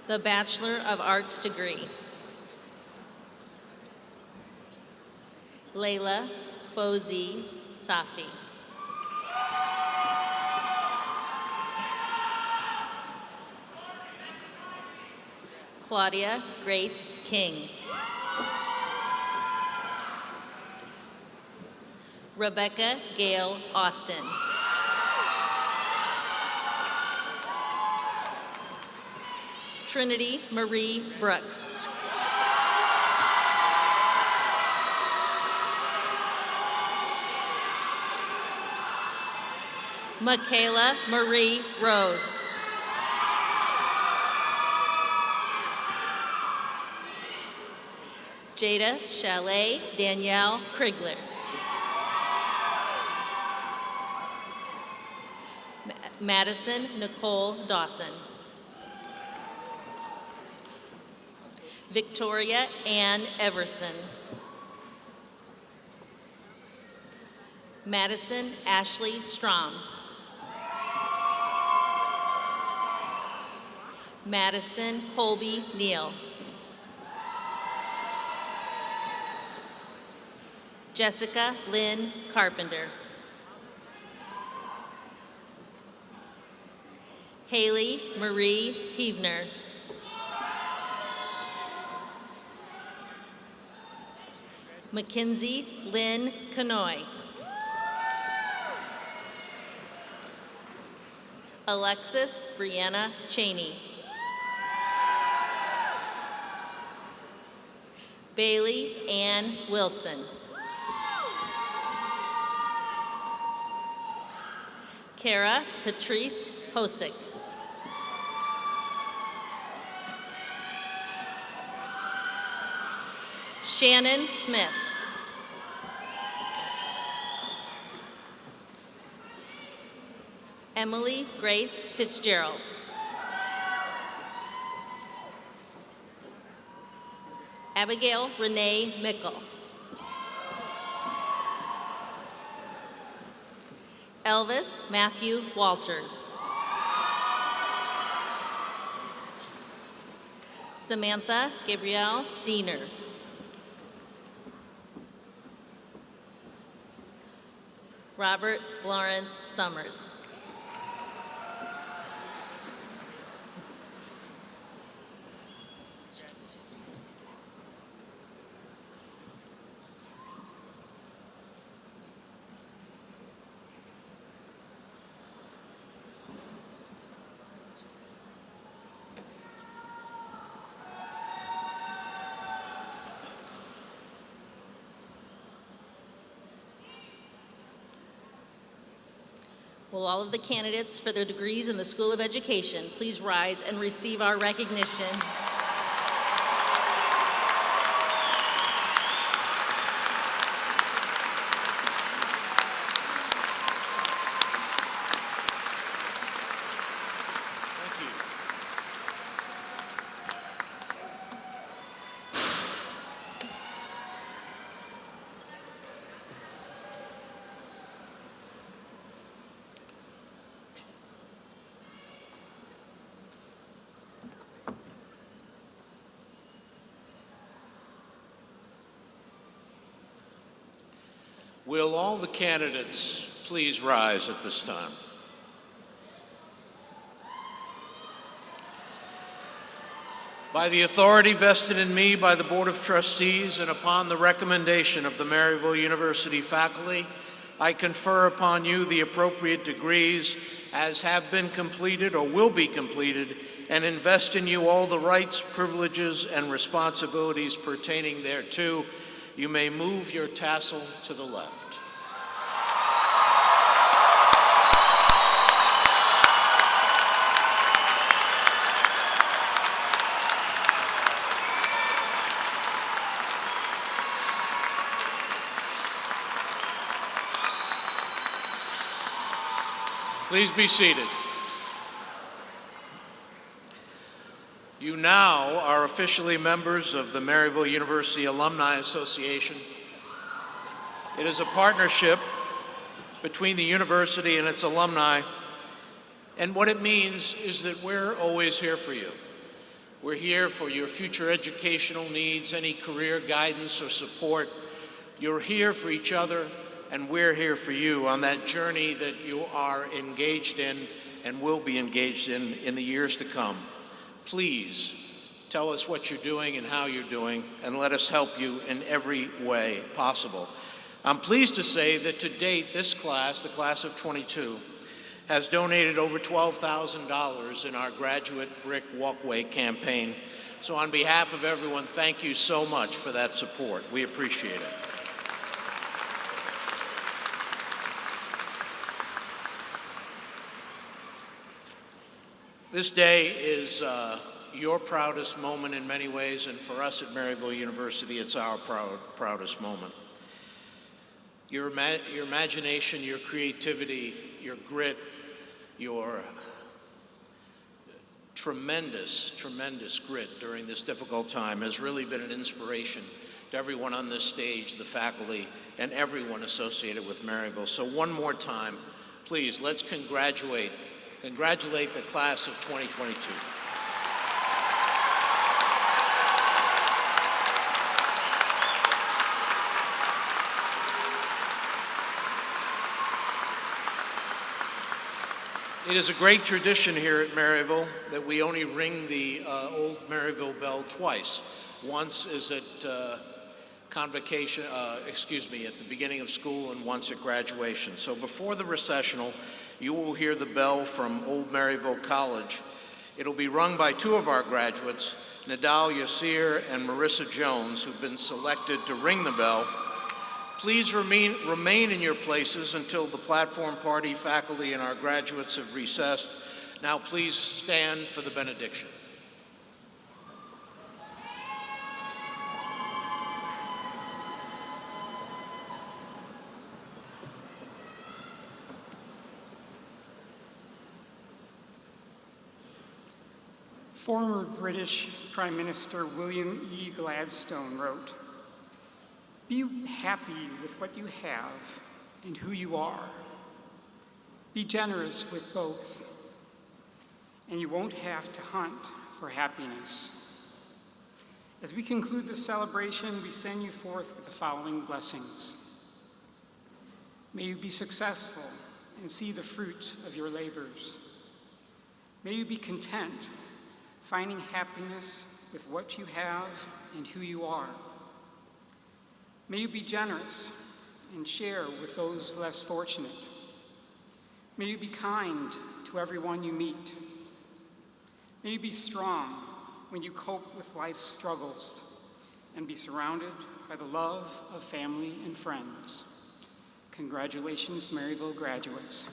The Bachelor of Arts degree. Layla Fauzi Safi. Claudia Grace King. Rebecca Gail Austin. Trinity Marie Brooks. Michaela Marie Rhodes. Jada Chalet Danielle Krigler. Madison Nicole Dawson. Victoria Ann Everson. Madison Ashley Strom. Madison Colby Neal. Jessica Lynn Carpenter. Haley Marie Heavner. Mackenzie Lynn Canoy. Alexis Brianna Cheney. Bailey Ann Wilson. Kara Patrice Hosick. Shannon Smith. Emily Grace Fitzgerald. Abigail Renee Mickle. Elvis Matthew Walters. Samantha Gabrielle Diener. Robert Lawrence Summers. Will all of the candidates for their degrees in the School of Education please rise and receive our recognition? Will all the candidates please rise at this time? By the authority vested in me by the Board of Trustees and upon the recommendation of the Maryville University faculty, I confer upon you the appropriate degrees as have been completed or will be completed, and invest in you all the rights, privileges, and responsibilities pertaining thereto. You may move your tassel to the left. Please be seated. You now are officially members of the Maryville University Alumni Association. It is a partnership between the university and its alumni, and what it means is that we're always here for you. We're here for your future educational needs, any career guidance or support. You're here for each other, and we're here for you on that journey that you are engaged in and will be engaged in the years to come. Please tell us what you're doing and how you're doing, and let us help you in every way possible. I'm pleased to say that to date, this class, the class of 22, has donated over $12,000 in our Graduate Brick Walkway campaign. So on behalf of everyone, thank you so much for that support. We appreciate it. This day is your proudest moment in many ways, and for us at Maryville University, it's our proudest moment. Your imagination, your creativity, your grit, your tremendous grit during this difficult time has really been an inspiration to everyone on this stage, the faculty, and everyone associated with Maryville. So one more time, please, let's congratulate the class of 2022. It is a great tradition here at Maryville that we only ring the old Maryville bell twice. Once is at convocation, at the beginning of school, and once at graduation. So before the recessional, you will hear the bell from Old Maryville College. It'll be rung by two of our graduates, Nadal Yassir and Marissa Jones, who've been selected to ring the bell. Please remain in your places until the platform party, faculty, and our graduates have recessed. Now please stand for the benediction. Former British Prime Minister William E. Gladstone wrote, "Be happy with what you have and who you are. Be generous with both, and you won't have to hunt for happiness." As we conclude this celebration, we send you forth with the following blessings. May you be successful and see the fruits of your labors. May you be content, finding happiness with what you have and who you are. May you be generous and share with those less fortunate. May you be kind to everyone you meet. May you be strong when you cope with life's struggles and be surrounded by the love of family and friends. Congratulations, Maryville graduates.